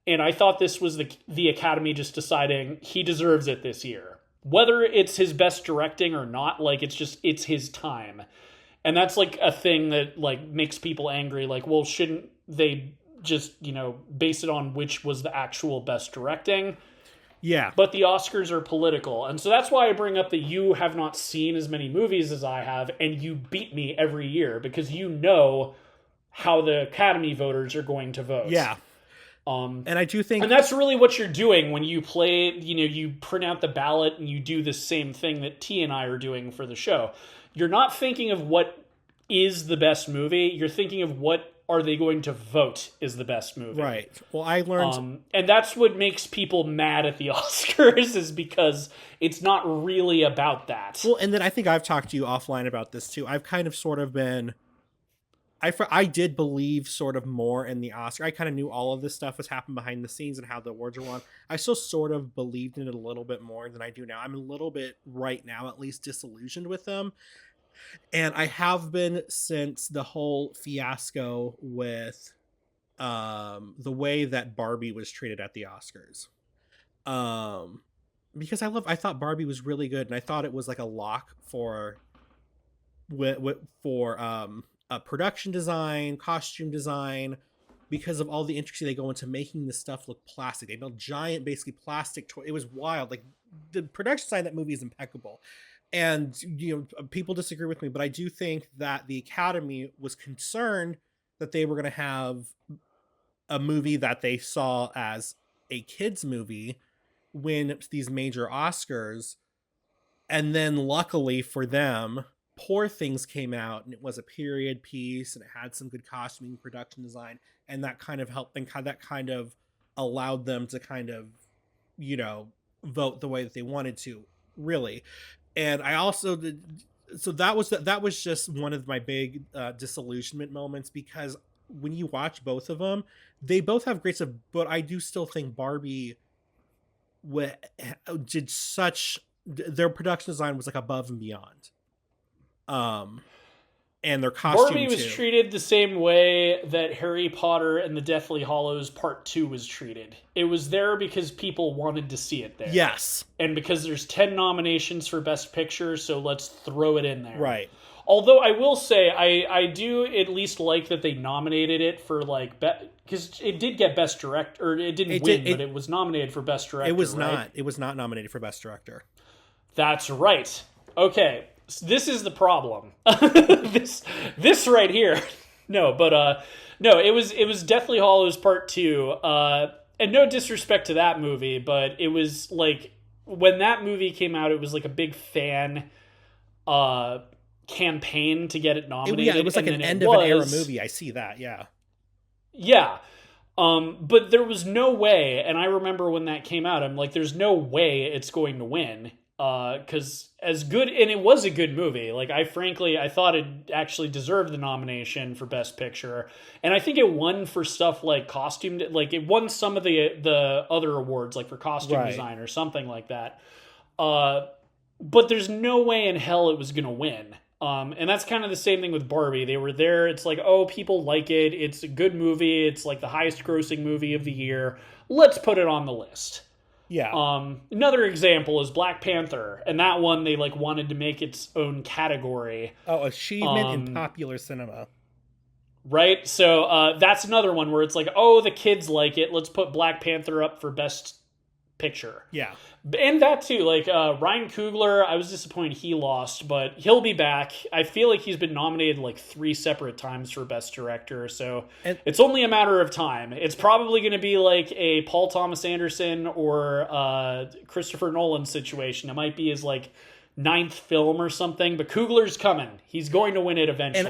And I thought this was the Academy just deciding he deserves it this year. Whether it's his best directing or not, like it's his time. And that's like a thing that like makes people angry. Like, well, shouldn't they just, base it on which was the actual best directing? Yeah. But the Oscars are political. And so that's why I bring up that you have not seen as many movies as I have, and you beat me every year because you know how the Academy voters are going to vote. Yeah. And I do think, And that's really what you're doing when you play, you print out the ballot and you do the same thing that T and I are doing for the show. You're not thinking of what is the best movie. You're thinking of what are they going to vote is the best movie. right. Well, I learned, And that's what makes people mad at the Oscars, is because it's not really about that. well, and then I think I've talked to you offline about this too. I've kind of sort of been, I did believe sort of more in the Oscar. I kind of knew all of this stuff was happening behind the scenes and how the awards are won. I still sort of believed in it a little bit more than I do now. I'm a little bit, right now at least, disillusioned with them. And I have been since the whole fiasco with the way that Barbie was treated at the Oscars. Because I thought Barbie was really good, and I thought it was like a lock for production design, costume design, because of all the intricacy they go into making this stuff look plastic. They build giant, basically plastic toy. It was wild. Like the production side of that movie is impeccable. And people disagree with me, but I do think that the Academy was concerned that they were going to have a movie that they saw as a kids movie win these major Oscars, and then luckily for them, Poor Things came out, and it was a period piece, and it had some good costuming, production design, and that kind of helped, and that kind of allowed them to kind of vote the way that they wanted to, really. And I also did, so that was just one of my big disillusionment moments, because when you watch both of them, they both have great stuff, but I do still think Barbie did such, their production design was like above and beyond. and their costume Barbie was too. treated the same way that Harry Potter and the Deathly Hallows Part 2 was treated. It was there because people wanted to see it there. Yes. And because there's 10 nominations for Best Picture, so let's throw it in there. Right. Although I will say, I do at least like that they nominated it for, like, because it did get Best Director, or it didn't win, but it was nominated for Best Director, It was right? not. It was not nominated for Best Director. That's right. Okay, so this is the problem. this right here. No, but no, it was Deathly Hallows Part 2. And no disrespect to that movie, but it was like when that movie came out, it was like a big fan campaign to get it nominated. It was like an end of an era movie. I see that. Yeah. Yeah. But there was no way, and I remember when that came out, I'm like, there's no way it's going to win. Because as good, and it was a good movie. Like, I thought it actually deserved the nomination for Best Picture, and I think it won for stuff like costume. Like, it won some of the other awards, like for costume design or something like that. But there's no way in hell it was gonna win. And that's kind of the same thing with Barbie. They were there. It's like, oh, people like it. It's a good movie. It's like the highest grossing movie of the year. Let's put it on the list. Yeah. Another example is Black Panther, and that one they like wanted to make its own category. Oh, achievement in popular cinema. Right? So that's another one where it's like, oh, the kids like it. Let's put Black Panther up for Best Picture. Yeah. And that too, like Ryan Coogler, I was disappointed he lost, but he'll be back. I feel like he's been nominated like 3 separate times for Best Director, so it's only a matter of time. It's probably going to be like a Paul Thomas Anderson or Christopher Nolan situation. It might be his like 9th film or something, but Coogler's coming. He's going to win it eventually.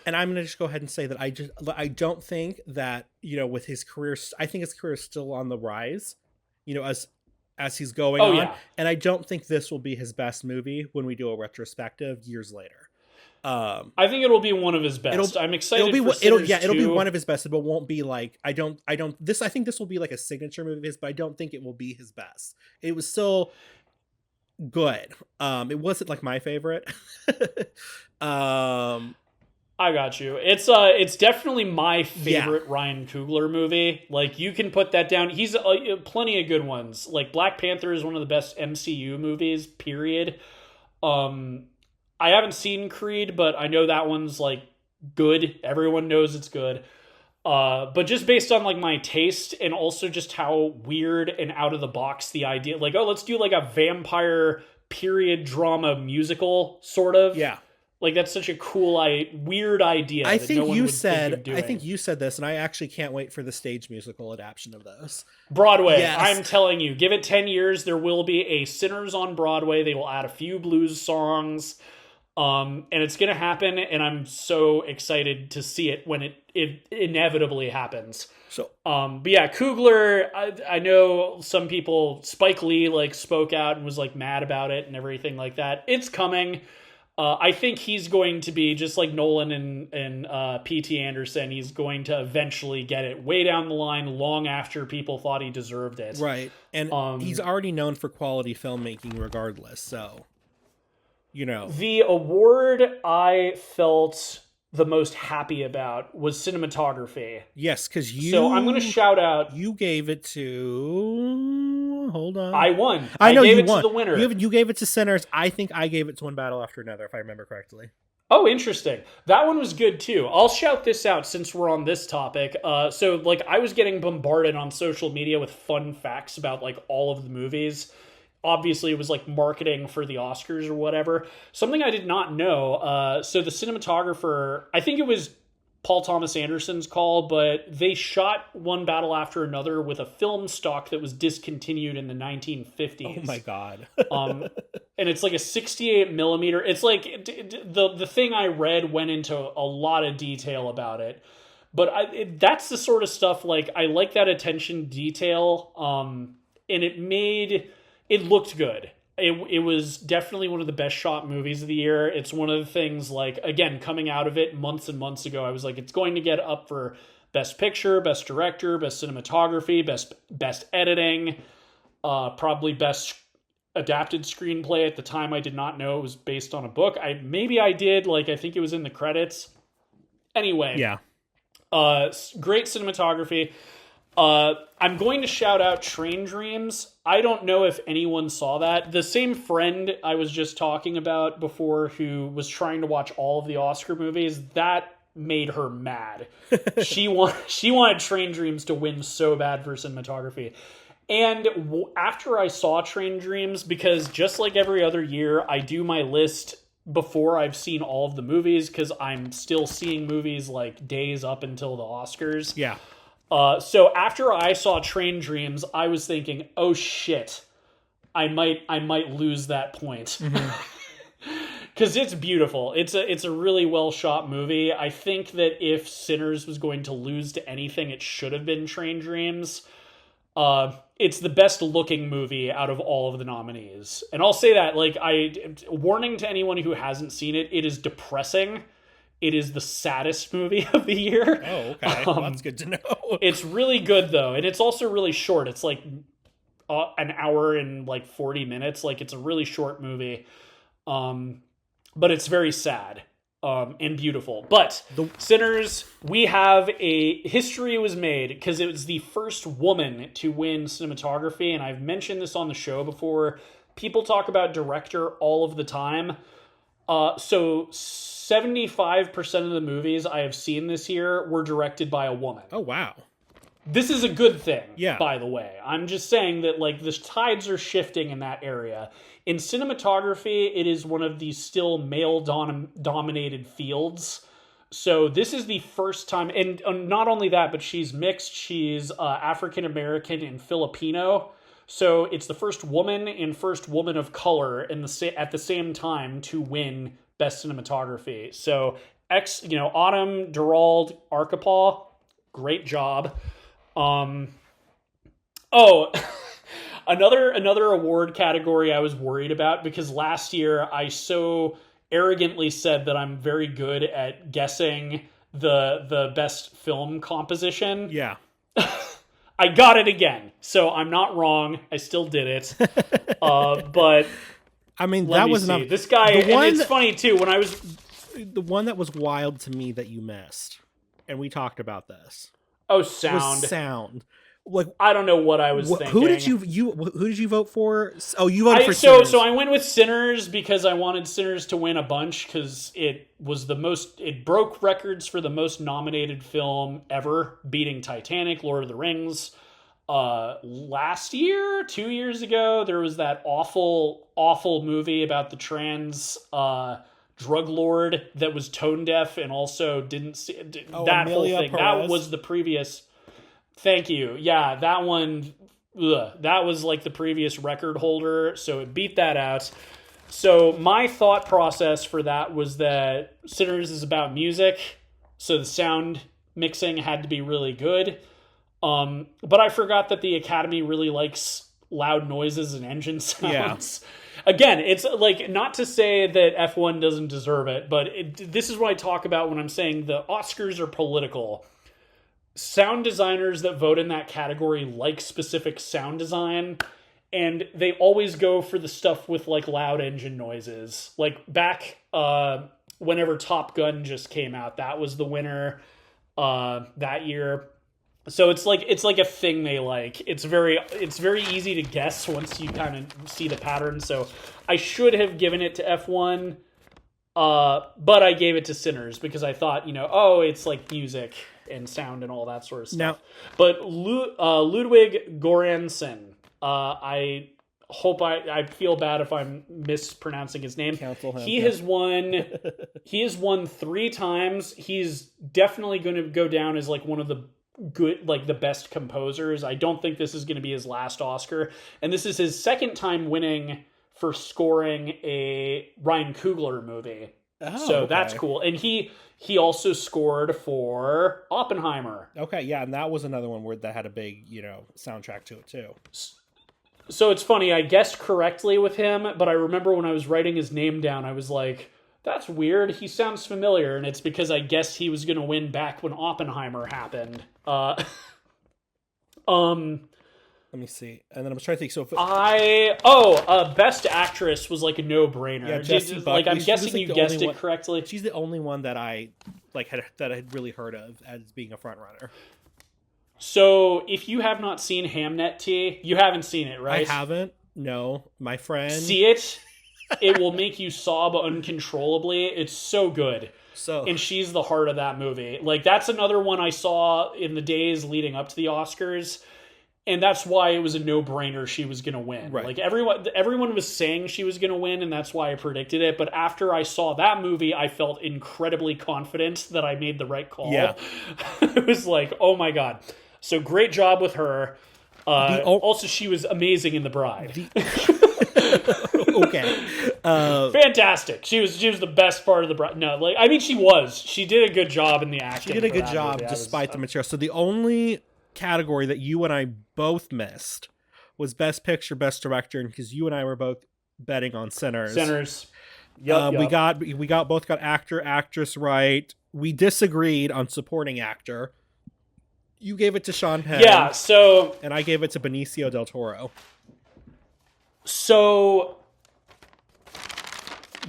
And I'm going to just go ahead and say that I don't think that, you know, with his career, I think his career is still on the rise, you know, as he's going on. Yeah. And I don't think this will be his best movie when we do a retrospective years later. I think it'll be one of his best. I'm excited for Sinners it'll be one of his best, but it won't be like, I think this will be like a signature movie of his, but I don't think it will be his best. It was still good. It wasn't like my favorite. I got you. It's definitely my favorite Ryan Coogler movie. Like, you can put that down. He's plenty of good ones. Like, Black Panther is one of the best MCU movies, period. I haven't seen Creed, but I know that one's like good. Everyone knows it's good. But just based on like my taste and also just how weird and out of the box the idea, like, oh, let's do like a vampire period drama musical sort of. Yeah. Like, that's such a cool, weird idea. I think you said this, and I actually can't wait for the stage musical adaptation of those. Broadway. Yes. I'm telling you, give it 10 years, there will be a Sinners on Broadway. They will add a few blues songs, and it's going to happen, and I'm so excited to see it when it inevitably happens. So, but yeah, Coogler, I know some people, Spike Lee, like, spoke out and was, like, mad about it and everything like that. It's coming. I think he's going to be just like Nolan and P.T. Anderson. He's going to eventually get it way down the line, long after people thought he deserved it. Right, and he's already known for quality filmmaking, regardless. So, you know, the award I felt the most happy about was cinematography. Yes, because So I'm going to shout out. You gave it to. Hold on. I won. I know gave you it won. To the winner. You gave it to Sinners. I think I gave it to One Battle After Another, if I remember correctly. Oh, interesting. That one was good too. I'll shout this out since we're on this topic. So like, I was getting bombarded on social media with fun facts about like all of the movies. Obviously, it was like marketing for the Oscars or whatever. Something I did not know. So the cinematographer, I think it was Paul Thomas Anderson's call, but they shot One Battle After Another with a film stock that was discontinued in the 1950s. Oh my God. And it's like a 68 millimeter. It's like the thing I read went into a lot of detail about it. But that's the sort of stuff, like, I like that attention detail. And it looked good. It was definitely one of the best shot movies of the year. It's one of the things, like, again, coming out of it months and months ago, I was like, it's going to get up for Best Picture, Best Director, Best Cinematography, Best Editing, probably Best adapted screenplay. At the time, I did not know it was based on a book. Maybe I did. Like, I think it was in the credits. Anyway, Yeah. great cinematography. I'm going to shout out Train Dreams. I don't know if anyone saw that. The same friend I was just talking about before, who was trying to watch all of the Oscar movies, that made her mad. She wanted Train Dreams to win so bad for cinematography. And after I saw Train Dreams, because just like every other year, I do my list before I've seen all of the movies, because I'm still seeing movies like days up until the Oscars. Yeah. So after I saw Train Dreams, I was thinking, oh shit, I might lose that point. Because it's beautiful. It's a really well shot movie. I think that if Sinners was going to lose to anything, it should have been Train Dreams. It's the best looking movie out of all of the nominees. And I'll say that, like, warning to anyone who hasn't seen it, it is depressing. It is the saddest movie of the year. Oh, okay. Well, that's good to know. It's really good, though. And it's also really short. It's like an hour and like 40 minutes. Like, it's a really short movie. But it's very sad and beautiful. But Sinners, we have history was made because it was the first woman to win cinematography. And I've mentioned this on the show before. People talk about director all of the time. So 75% of the movies I have seen this year were directed by a woman. Oh, wow. This is a good thing, yeah. By the way. I'm just saying that, like, the tides are shifting in that area. In cinematography, it is one of the still male-dominated fields. So this is the first time, and not only that, but she's mixed. She's African-American and Filipino. So it's the first woman and first woman of color at the same time to win Best Cinematography. So, Autumn Durald Arkapaw, great job. Another award category I was worried about, because last year I so arrogantly said that I'm very good at guessing the best film composition. Yeah. I got it again, so I'm not wrong. I still did it. But I mean, that was enough. This guy, and it's funny too, when I was... The one that was wild to me that you missed, and we talked about this. Oh, sound. Was sound. Like, I don't know what I was thinking. Who did you vote for? Oh, you voted for Sinners. So I went with Sinners because I wanted Sinners to win a bunch, because it broke records for the most nominated film ever, beating Titanic, Lord of the Rings. Last year, 2 years ago, there was that awful movie about the trans drug lord that was tone deaf and also didn't see that whole thing. Perez. That was the previous. Thank you. Yeah, that one. That was like the previous record holder, so it beat that out. So my thought process for that was that Sinners is about music, so the sound mixing had to be really good. But I forgot that the Academy really likes loud noises and engine sounds. Yeah. Again, it's like, not to say that F1 doesn't deserve it, but this is what I talk about when I'm saying the Oscars are political. Sound designers that vote in that category like specific sound design, and they always go for the stuff with like loud engine noises. Like back whenever Top Gun just came out, that was the winner that year. So it's like a thing they like. It's very easy to guess once you kind of see the pattern. So I should have given it to F1, but I gave it to Sinners because I thought, it's like music and sound and all that sort of stuff. Now, but Ludwig Göransson, I hope I feel bad if I'm mispronouncing his name. He has won 3 times. He's definitely going to go down as like one of the good, like the best composers. I don't think this is going to be his last Oscar, and this is his second time winning for scoring a Ryan Coogler movie. So okay. That's cool. And he also scored for Oppenheimer. Okay, yeah, and that was another one that had a big, soundtrack to it too. So it's funny, I guessed correctly with him, but I remember when I was writing his name down, I was like, that's weird. He sounds familiar, and it's because I guessed he was going to win back when Oppenheimer happened. And Let me see. And then I'm trying to think. So if Best Actress was like a no-brainer. Yeah, Jessie like, I'm Buckley, she was, guessing like, you the guessed only it one- correctly. she's the only one that I had really heard of as being a front runner. So if you have not seen Hamnet T, you haven't seen it, right? I haven't. No, my friend. See it. It will make you sob uncontrollably. It's so good. So And she's the heart of that movie. Like, that's another one I saw in the days leading up to the Oscars. And that's why it was a no-brainer she was going to win. Right. Like, everyone was saying she was going to win, and that's why I predicted it. But after I saw that movie, I felt incredibly confident that I made the right call. Yeah. It was like, oh my God. So great job with her. Also, she was amazing in The Bride. okay. Fantastic. She was the best part of The Bride. No, like, I mean, she was. She did a good job in the acting. She did a for good that job movie. despite the material. So the only category that you and I both missed was Best Picture, Best Director, because you and I were both betting on Sinners. Yep, We both got actor, actress right. We disagreed on supporting actor. You gave it to Sean Penn. Yeah, so and I gave it to Benicio del Toro. So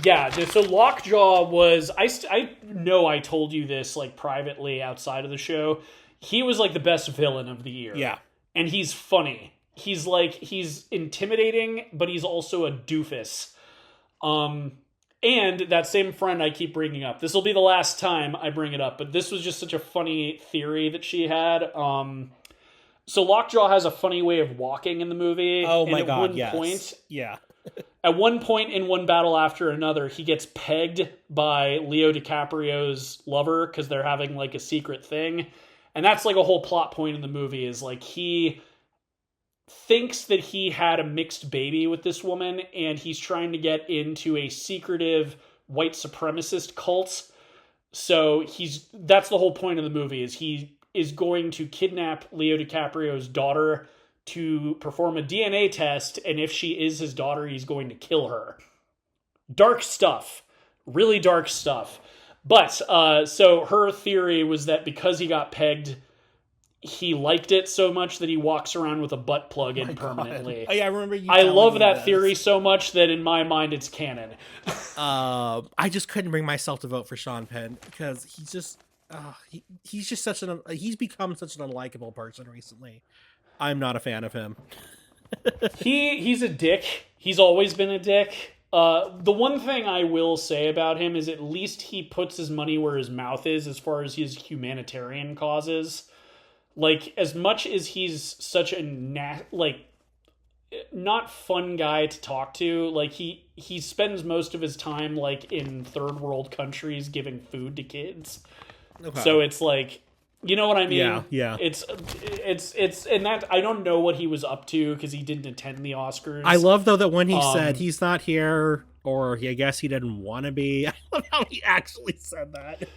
Lockjaw was I know I told you this like privately outside of the show. He was like the best villain of the year. Yeah. And he's funny. He's intimidating, but he's also a doofus. And that same friend I keep bringing up. This will be the last time I bring it up, but this was just such a funny theory that she had. So Lockjaw has a funny way of walking in the movie. Oh my and God, yes. At one point in one battle after another, he gets pegged by Leo DiCaprio's lover because they're having like a secret thing. And that's like a whole plot point in the movie is like he thinks that he had a mixed baby with this woman and he's trying to get into a secretive white supremacist cult. So that's the whole point of the movie is he is going to kidnap Leo DiCaprio's daughter to perform a DNA test, and if she is his daughter, he's going to kill her. Dark stuff. Really dark stuff. But, so her theory was that because he got pegged, he liked it so much that he walks around with a butt plug in permanently. Oh, yeah, I remember you. I love that theory so much that in my mind it's canon. I just couldn't bring myself to vote for Sean Penn because he's just he's just he's become such an unlikable person recently. I'm not a fan of him. He's a dick. He's always been a dick. The one thing I will say about him is at least he puts his money where his mouth is as far as his humanitarian causes. Like, as much as he's such a not fun guy to talk to, like he spends most of his time like in third world countries giving food to kids. Okay. So it's like, you know what I mean? Yeah. It's and that I don't know what he was up to because he didn't attend the Oscars. I love though that when he said he's not here, or I guess he didn't want to be. I love how he actually said that.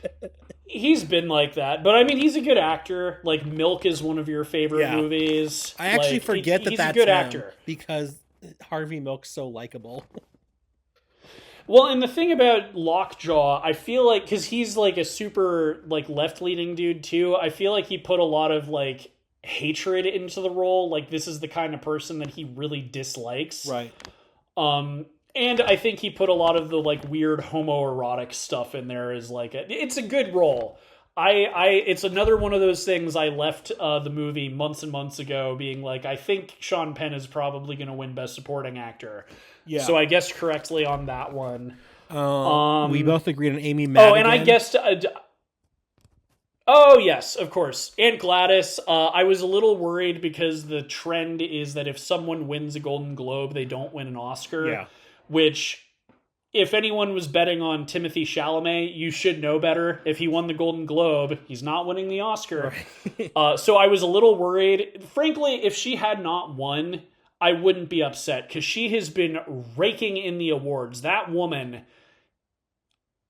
He's been like that, but I mean, he's a good actor. Like Milk is one of your favorite movies. I actually forget that that's a good him actor because Harvey Milk's so likable. Well, and the thing about Lockjaw, I feel like, because he's like a super like left-leaning dude too, I feel like he put a lot of like hatred into the role. Like this is the kind of person that he really dislikes. Right. And I think he put a lot of the like weird homoerotic stuff in there as like it's a good role. It's another one of those things I left the movie months and months ago being like, I think Sean Penn is probably going to win Best Supporting Actor. Yeah. So I guessed correctly on that one. We both agreed on Amy Madigan. Oh, and I guessed... oh, yes, of course. And Gladys. I was a little worried because the trend is that if someone wins a Golden Globe, they don't win an Oscar. Yeah. Which, if anyone was betting on Timothée Chalamet, you should know better. If he won the Golden Globe, he's not winning the Oscar. Right. So I was a little worried. Frankly, if she had not won, I wouldn't be upset because she has been raking in the awards. That woman,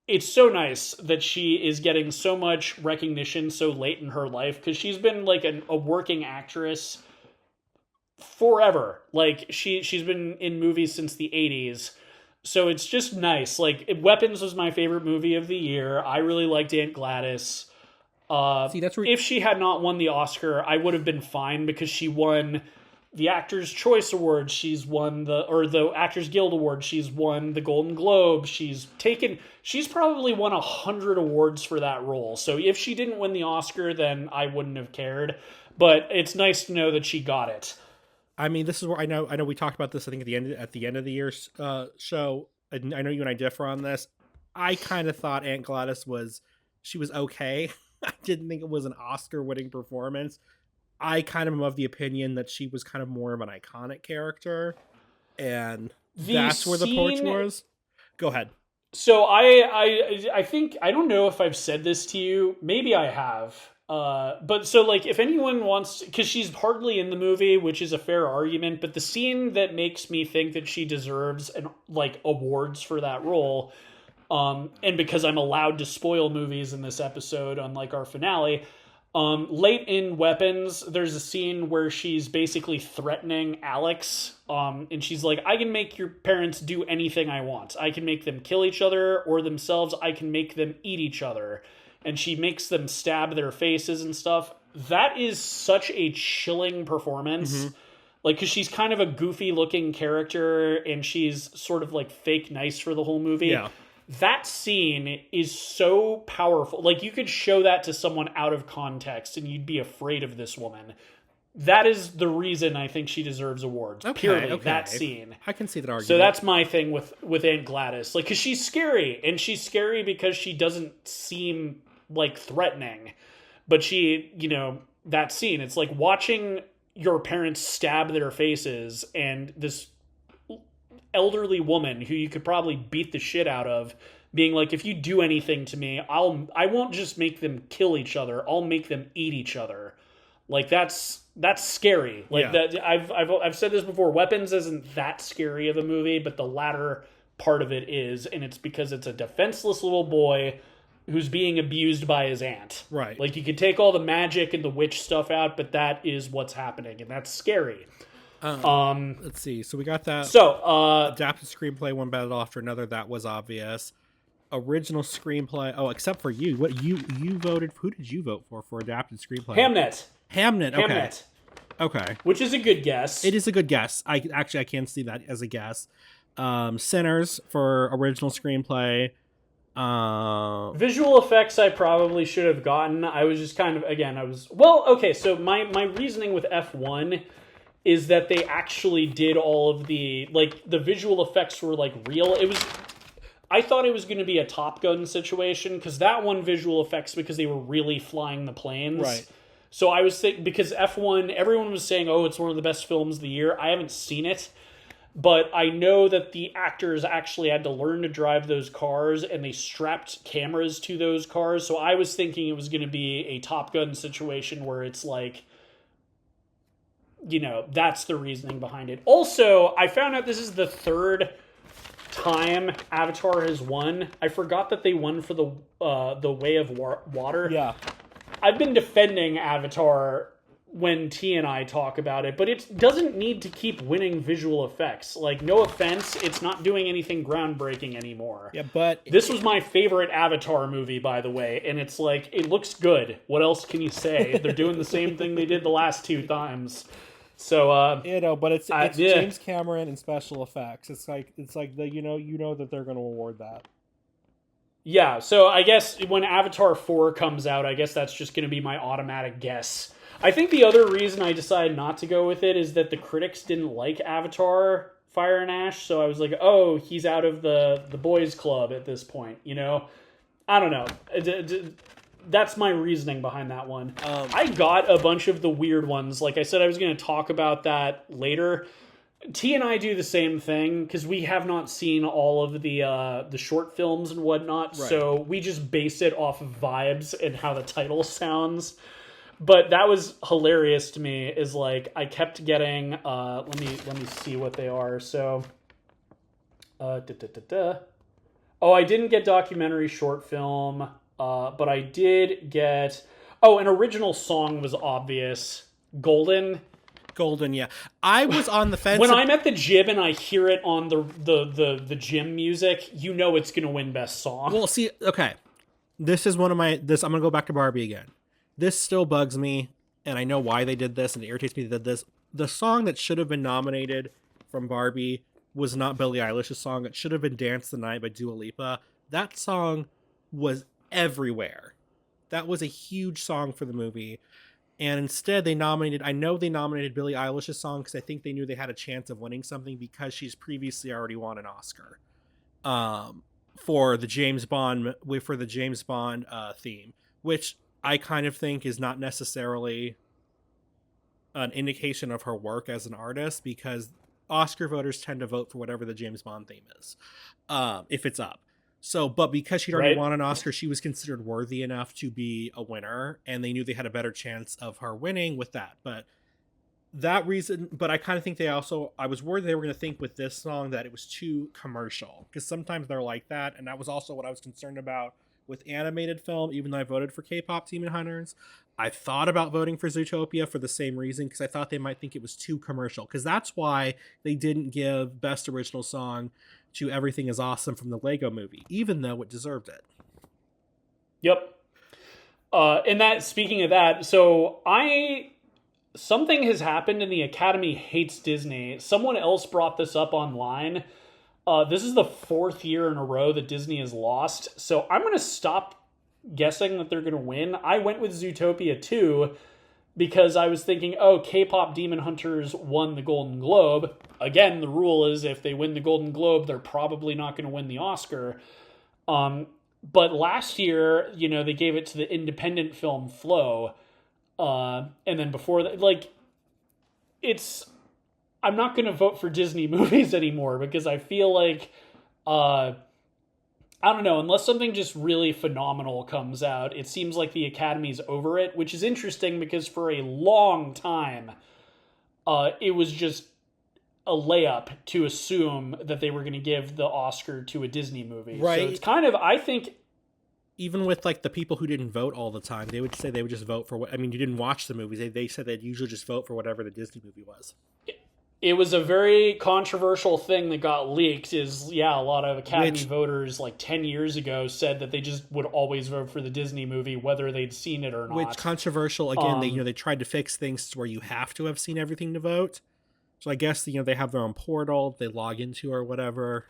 it's so nice that she is getting so much recognition so late in her life because she's been like a working actress forever. Like she's been in movies since the 80s. So it's just nice. Like Weapons was my favorite movie of the year. I really liked Aunt Gladys. See, that's where... If she had not won the Oscar, I would have been fine because she won the Actors Choice Award. She's won the Actors Guild Award. She's won the Golden Globe. She's probably won 100 awards for that role. So if she didn't win the Oscar, then I wouldn't have cared. But it's nice to know that she got it. I mean, this is where I know we talked about this, I think, at the end of the year's show. I know you and I differ on this. I kind of thought Aunt Gladys was okay. I didn't think it was an Oscar-winning performance. I kind of am of the opinion that she was kind of more of an iconic character, and that's where the porch was. Go ahead. So I think, I don't know if I've said this to you. Maybe I have. But so, like, if anyone wants, because she's hardly in the movie, which is a fair argument, but the scene that makes me think that she deserves awards for that role, and because I'm allowed to spoil movies in this episode, unlike our finale, late in Weapons, there's a scene where she's basically threatening Alex, and she's like, I can make your parents do anything I want. I can make them kill each other or themselves. I can make them eat each other. And she makes them stab their faces and stuff. That is such a chilling performance. Mm-hmm. Like, because she's kind of a goofy looking character, and she's sort of like fake nice for the whole movie. Yeah. That scene is so powerful. Like, you could show that to someone out of context and you'd be afraid of this woman. That is the reason I think she deserves awards. Purely that scene. I can see that argument. So that's my thing with Aunt Gladys. Like, because she's scary, and she's scary because she doesn't seem like threatening. But she, that scene, it's like watching your parents stab their faces, and this elderly woman who you could probably beat the shit out of being like, if you do anything to me, I won't just make them kill each other, I'll make them eat each other. Like, that's scary. Like, that I've said this before, Weapons isn't that scary of a movie, but the latter part of it is, and it's because it's a defenseless little boy who's being abused by his aunt. Right. Like, you could take all the magic and the witch stuff out, but that is what's happening, and that's scary. Let's see. So we got that. So, adapted screenplay, one battle after another. That was obvious. Original screenplay. Oh, except for you. What you voted? Who did you vote for adapted screenplay? Hamnet. Okay. Which is a good guess. It is a good guess. I can see that as a guess. Sinners for original screenplay. Visual effects I probably should have gotten. I was just kind of, again, so my reasoning with F1 is that they actually did all of the visual effects were like real. I thought it was going to be a Top Gun situation, because that one visual effects, because they were really flying the planes. Right. So I was thinking, because F1, everyone was saying, oh, it's one of the best films of the year. I haven't seen it, but I know that the actors actually had to learn to drive those cars, and they strapped cameras to those cars. So I was thinking it was going to be a Top Gun situation where it's like, that's the reasoning behind it. Also, I found out this is the third time Avatar has won. I forgot that they won for the Way of Water. Yeah. I've been defending Avatar when T and I talk about it, but it doesn't need to keep winning visual effects. Like, no offense, it's not doing anything groundbreaking anymore. Yeah, but this was my favorite Avatar movie, by the way, and it's like, it looks good. What else can you say? They're doing the same thing they did the last two times. So but it's James Cameron and special effects. It's like the that they're going to award that. Yeah, so I guess when Avatar 4 comes out, I guess that's just going to be my automatic guess. I think the other reason I decided not to go with it is that the critics didn't like Avatar Fire and Ash, so I was like, oh, he's out of the boys club at this point, I don't know. That's my reasoning behind that one. I got a bunch of the weird ones. Like I said, I was going to talk about that later. T and I do the same thing because we have not seen all of the short films and whatnot, right. So we just base it off of vibes and how the title sounds. But that was hilarious to me. Is like I kept getting. Let me see what they are. So, Oh, I didn't get documentary short film, but I did get. Oh, an original song was obvious. Golden, yeah. I was on the fence. When I'm at the gym and I hear it on the gym music, it's going to win best song. Well, see, okay. This is one of I'm going to go back to Barbie again. This still bugs me, and I know why they did this, and it irritates me they did this. the song that should have been nominated from Barbie was not Billie Eilish's song. It should have been Dance the Night by Dua Lipa. That song was everywhere. That was a huge song for the movie. And instead I know they nominated Billie Eilish's song because I think they knew they had a chance of winning something because she's previously already won an Oscar for the James Bond theme, which I kind of think is not necessarily an indication of her work as an artist, because Oscar voters tend to vote for whatever the James Bond theme is, if it's up. So, but because she'd already won an Oscar, she was considered worthy enough to be a winner, and they knew they had a better chance of her winning with that. But I kind of think I was worried they were going to think with this song that it was too commercial, because sometimes they're like that. And that was also what I was concerned about with animated film, even though I voted for K-pop Demon Hunters. I thought about voting for Zootopia for the same reason, because I thought they might think it was too commercial, because that's why they didn't give Best Original Song to Everything Is Awesome from the Lego Movie, even though it deserved it. Yep. And that, speaking of that, something has happened and the Academy hates Disney. Someone else brought this up online. This is the 4th year in a row that Disney has lost. So I'm going to stop guessing that they're going to win. I went with Zootopia 2 because I was thinking, K-pop Demon Hunters won the Golden Globe. Again, the rule is if they win the Golden Globe, they're probably not going to win the Oscar. But last year, they gave it to the independent film Flow. And then before that, I'm not going to vote for Disney movies anymore, because I feel like, I don't know, unless something just really phenomenal comes out, it seems like the Academy's over it, which is interesting because for a long time, it was just a layup to assume that they were going to give the Oscar to a Disney movie. Right. So it's kind of, I think... Even with the people who didn't vote all the time, they would say they would just vote for what... I mean, you didn't watch the movies. They said they'd usually just vote for whatever the Disney movie was. It was a very controversial thing that got leaked. A lot of Academy voters 10 years ago said that they just would always vote for the Disney movie, whether they'd seen it or not. Which controversial, again, they tried to fix things to where you have to have seen everything to vote. So I guess, they have their own portal they log into or whatever,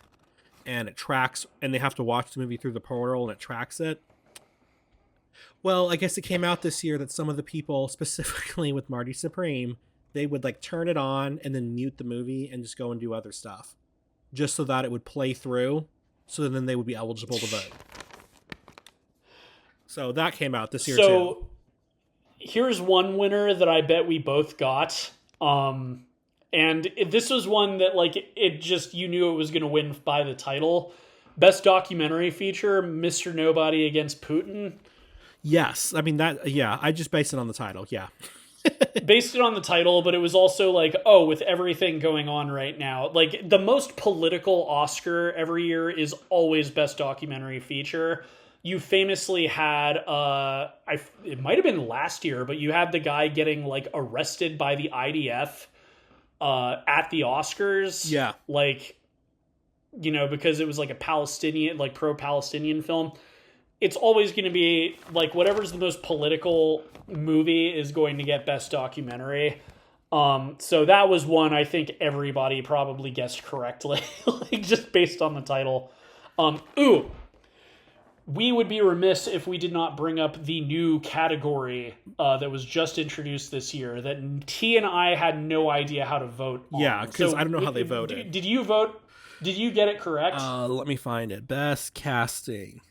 and it tracks, and they have to watch the movie through the portal, and it tracks it. Well, I guess it came out this year that some of the people, specifically with Marty Supreme, they would turn it on and then mute the movie and just go and do other stuff, just so that it would play through, so then they would be eligible to vote. So that came out this year too. So here's one winner that I bet we both got. And this was one that it just, you knew it was going to win by the title. Best documentary feature, Mr. Nobody Against Putin. Yes. I mean, I just based it on the title. Yeah. Based it on the title, but it was also with everything going on right now, the most political Oscar every year is always Best Documentary Feature. You famously had, it might have been last year, but you had the guy getting arrested by the IDF at the Oscars. Yeah. Because it was a Palestinian, pro-Palestinian film. It's always going to be whatever's the most political movie is going to get Best Documentary. So that was one I think everybody probably guessed correctly, just based on the title. We would be remiss if we did not bring up the new category that was just introduced this year that T and I had no idea how to vote on. Yeah, because I don't know how they voted. Did you vote? Did you get it correct? Let me find it. Best casting.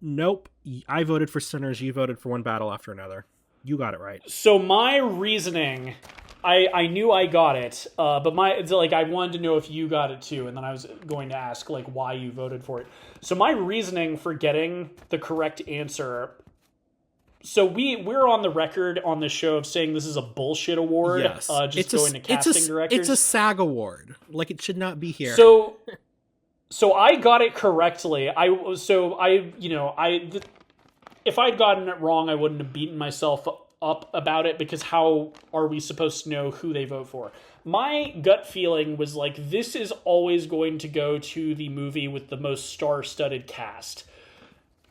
Nope. I voted for Sinners. You voted for One Battle After Another. You got it right. So my reasoning, I knew I got it, but I wanted to know if you got it too, and then I was going to ask why you voted for it. So my reasoning for getting the correct answer. So we're on the record on this show of saying this is a bullshit award. Yes. Going to casting directors. It's a SAG award. It should not be here. So I got it correctly. If I'd gotten it wrong, I wouldn't have beaten myself up about it, because how are we supposed to know who they vote for? My gut feeling was this is always going to go to the movie with the most star-studded cast.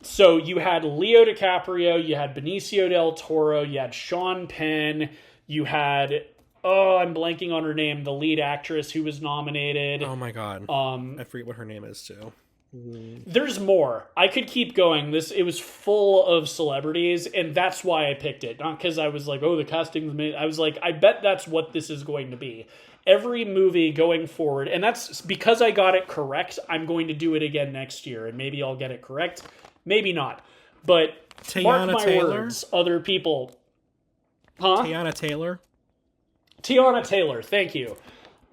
So you had Leo DiCaprio, you had Benicio del Toro, you had Sean Penn, you had oh, I'm blanking on her name, the lead actress who was nominated. Oh my god, Um, I forget what her name is too. there's more. I could keep going. It was full of celebrities, and that's why I picked it. Not because I was like, oh, the casting's made. I was like, I bet that's what this is going to be. Every movie going forward, and that's because I got it correct. I'm going to do it again next year, and maybe I'll get it correct, maybe not. But mark Tiana my Taylor? words, other people. Huh? Tiana Taylor. Tiana Taylor, thank you.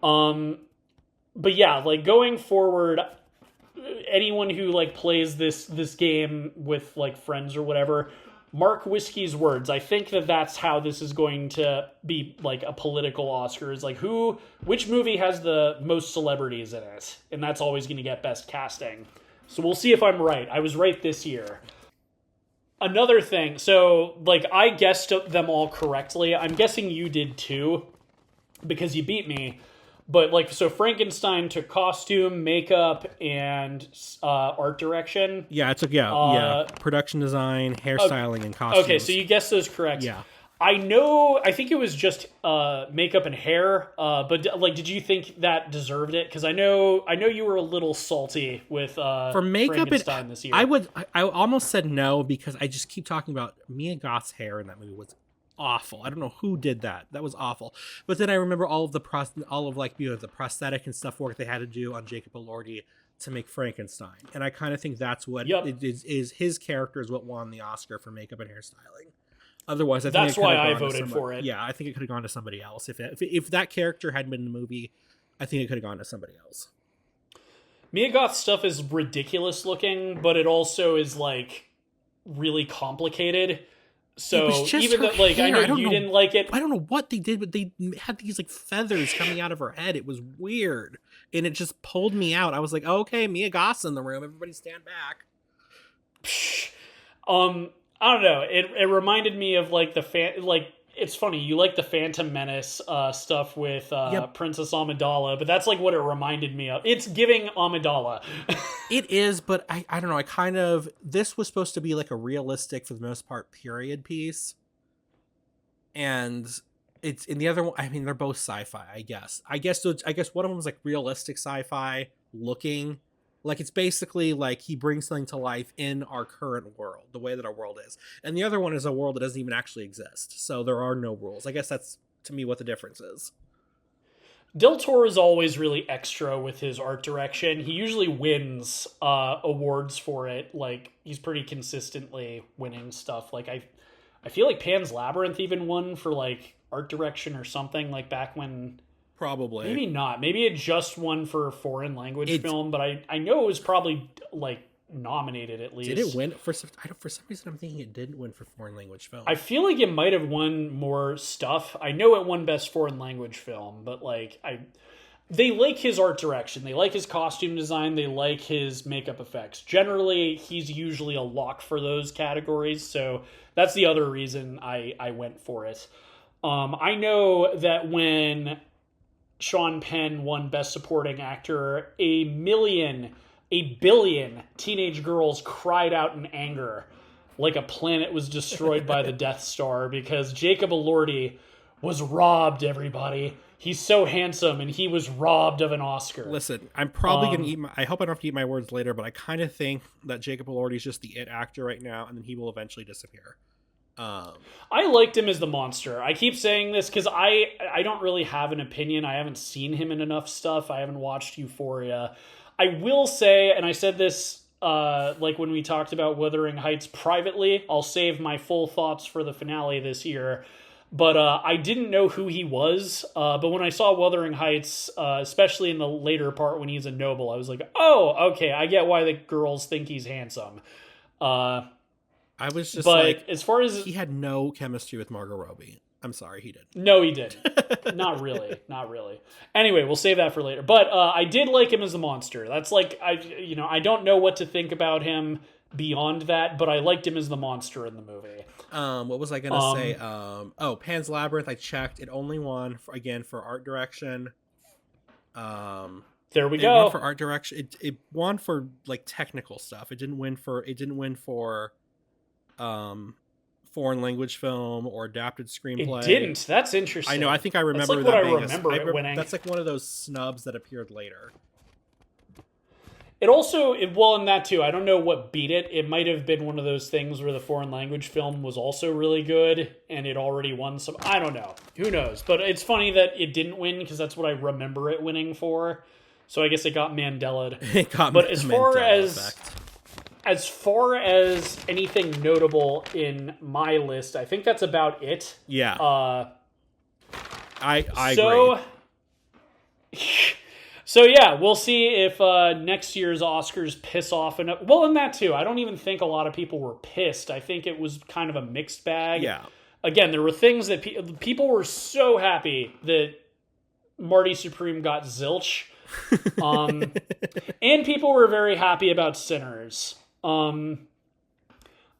But yeah, like going forward, anyone who like plays this game with like friends or whatever, mark Whiskey's words. I think that's how this is going to be like a political Oscar. Is like which movie has the most celebrities in it, and that's always going to get best casting. So we'll see if I'm right. I was right this year. Another thing, so like I guessed them all correctly. I'm guessing you did too, because you beat me. But like, so Frankenstein took costume, makeup, and art direction. Yeah, it took production design, hairstyling, and costumes. Okay, so you guessed those correct. Yeah. I think it was just makeup and hair. But like, did you think that deserved it? Because I know you were a little salty with for makeup Frankenstein this year. I almost said no because I just keep talking about Mia Goth's hair in that movie was awful. I don't know who did that. That was awful. But then I remember all of the prosthetic and stuff work they had to do on Jacob Elordi to make Frankenstein, and I kind of think that's what it is. His character is what won the Oscar for makeup and hairstyling. Otherwise, that's why I voted for it. Yeah, I think it could have gone to somebody else. If that character hadn't been in the movie, I think it could have gone to somebody else. Mia Goth's stuff is ridiculous looking, but it also is like really complicated. So even though, like, I know you didn't like it, I don't know what they did, but they had these like feathers coming out of her head. It was weird, and it just pulled me out. I was like, oh, okay, Mia Goth's in the room. Everybody stand back. I don't know. It reminded me of like it's funny. You like the Phantom Menace stuff with Princess Amidala, but that's like what it reminded me of. It's giving Amidala. It is, but I don't know. This was supposed to be like a realistic, for the most part, period piece. And it's in the other one. I mean, they're both sci-fi, I guess. I guess one of them was like realistic sci-fi looking. Like, it's basically like he brings something to life in our current world, the way that our world is. And the other one is a world that doesn't even actually exist. So there are no rules. I guess that's, to me, what the difference is. Del Toro is always really extra with his art direction. He usually wins awards for it. Like, he's pretty consistently winning stuff. Like, I feel like Pan's Labyrinth even won for, like, art direction or something, like, back when... Probably. Maybe not. Maybe it just won for foreign language film, but I know it was probably like nominated at least. Did it win for some reason? I'm thinking it didn't win for foreign language film. I feel like it might have won more stuff. I know it won best foreign language film, but like they like his art direction, they like his costume design, they like his makeup effects. Generally, he's usually a lock for those categories, so that's the other reason I went for it. I know that when Sean Penn won Best Supporting Actor, a billion teenage girls cried out in anger like a planet was destroyed by the Death Star because Jacob Elordi was robbed, everybody. He's so handsome, and he was robbed of an Oscar. Listen, I'm probably going to eat I hope I don't have to eat my words later, but I kind of think that Jacob Elordi is just the it actor right now, and then he will eventually disappear. I liked him as the monster. I keep saying this because I don't really have an opinion. I haven't seen him in enough stuff. I haven't watched Euphoria. I will say, and I said this like when we talked about Wuthering Heights privately, I'll save my full thoughts for the finale this year. But I didn't know who he was. But when I saw Wuthering Heights, especially in the later part when he's a noble, I was like, oh, okay, I get why the girls think he's handsome. I was just as far as he had no chemistry with Margot Robbie. I'm sorry, he did. No, he did. Not really. Anyway, we'll save that for later. But I did like him as the monster. That's like I don't know what to think about him beyond that, but I liked him as the monster in the movie. What was I gonna say? Pan's Labyrinth. I checked. It only won for art direction. There we go. It won for art direction. It won for like technical stuff. It didn't win for foreign language film or adapted It screenplay. didn't. That's interesting. I know. I think I That's remember like that what I being remember it winning. That's like one of those snubs that appeared later. It also, well, in that too, I don't know what beat it. It might have been one of those things where the foreign language film was also really good and it already won some. I don't know. Who knows? But it's funny that it didn't win because that's what I remember it winning for. So I guess it got Mandela'd. It got But the as far Mandela as effect. as far as anything notable in my list, I think that's about it. Yeah, I So, agree. so yeah, we'll see if next year's Oscars piss off enough. Well, in that too, I don't even think a lot of people were pissed. I think it was kind of a mixed bag. Yeah, Again, there were things that people were so happy that Marty Supreme got zilch. And people were very happy about Sinners. I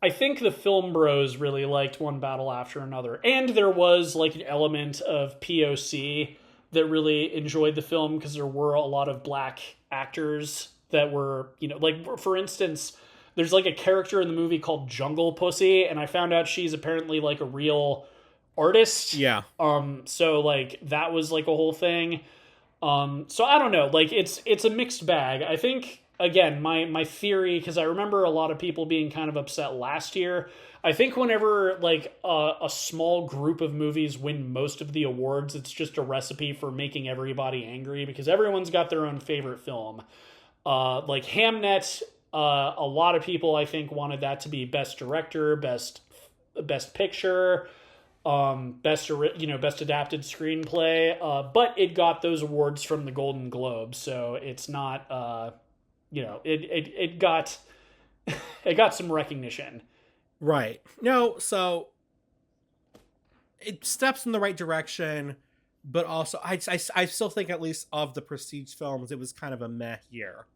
think the film bros really liked One Battle After Another. And there was like an element of POC that really enjoyed the film because there were a lot of black actors that were, like for instance, there's like a character in the movie called Jungle Pussy, and I found out she's apparently like a real artist. yeah. So like that was like a whole thing. So I don't know, like it's a mixed bag. I think again, my theory, because I remember a lot of people being kind of upset last year. I think whenever like a small group of movies win most of the awards, it's just a recipe for making everybody angry because everyone's got their own favorite film. Like Hamnet, a lot of people I think wanted that to be best director, best picture, best adapted screenplay. But it got those awards from the Golden Globe, so it's not it got it got some recognition. Right. No, so it steps in the right direction, but also I still think at least of the prestige films, it was kind of a meh year.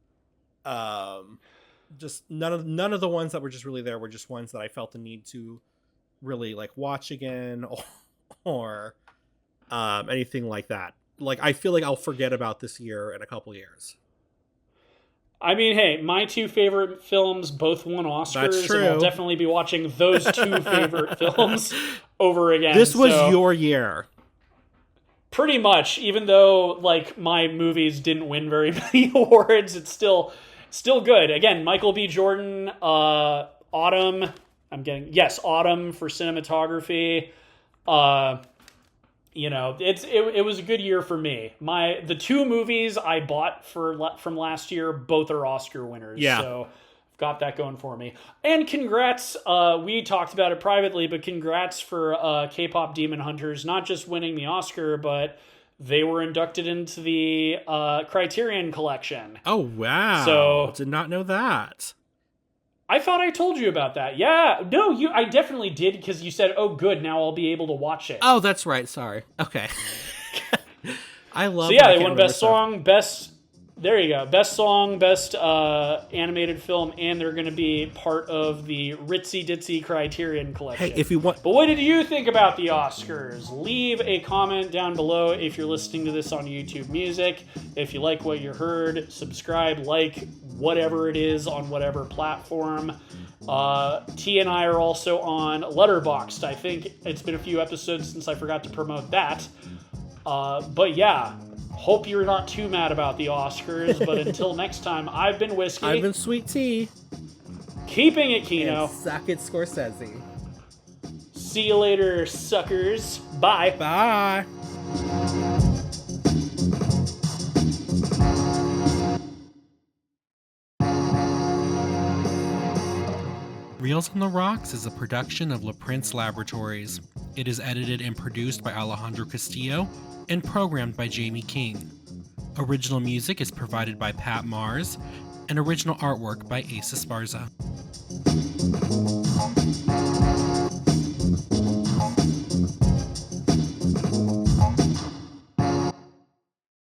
Just none of the ones that were just really there were just ones that I felt the need to really like watch again or anything like that. Like I feel like I'll forget about this year in a couple years. I mean, hey, my two favorite films both won Oscars, That's true. and I'll definitely be watching those two favorite films over again. This was your year. Pretty much, even though like my movies didn't win very many awards, it's still good. Again, Michael B. Jordan, Autumn. Autumn for cinematography. It was a good year for me. The two movies I bought from last year, both are Oscar winners. Yeah. So I've got that going for me. And congrats, we talked about it privately, but congrats for K-Pop Demon Hunters, not just winning the Oscar, but they were inducted into the Criterion Collection. Oh, wow. So did not know that. I thought I told you about that. Yeah. No, I definitely did because you said, oh, good, now I'll be able to watch it. Oh, that's right. Sorry. Okay. I love. So yeah, they won Best Song, There you go. Best Song, Best Animated Film, and they're going to be part of the Ritzy Ditzy Criterion Collection. Hey, if you want... But what did you think about the Oscars? Leave a comment down below if you're listening to this on YouTube Music. If you like what you heard, subscribe, like, whatever it is on whatever platform. T and I are also on Letterboxd. I think it's been a few episodes since I forgot to promote that. But yeah... Hope you're not too mad about the Oscars, but until next time, I've been Whiskey. I've been Sweet Tea. Keeping it Kino. And suck it, Scorsese. See you later, suckers. Bye. Bye. Reels on the Rocks is a production of La Prince Laboratories. It is edited and produced by Alejandro Castillo and programmed by Jamie King. Original music is provided by Pat Mars and original artwork by Asa Esparza.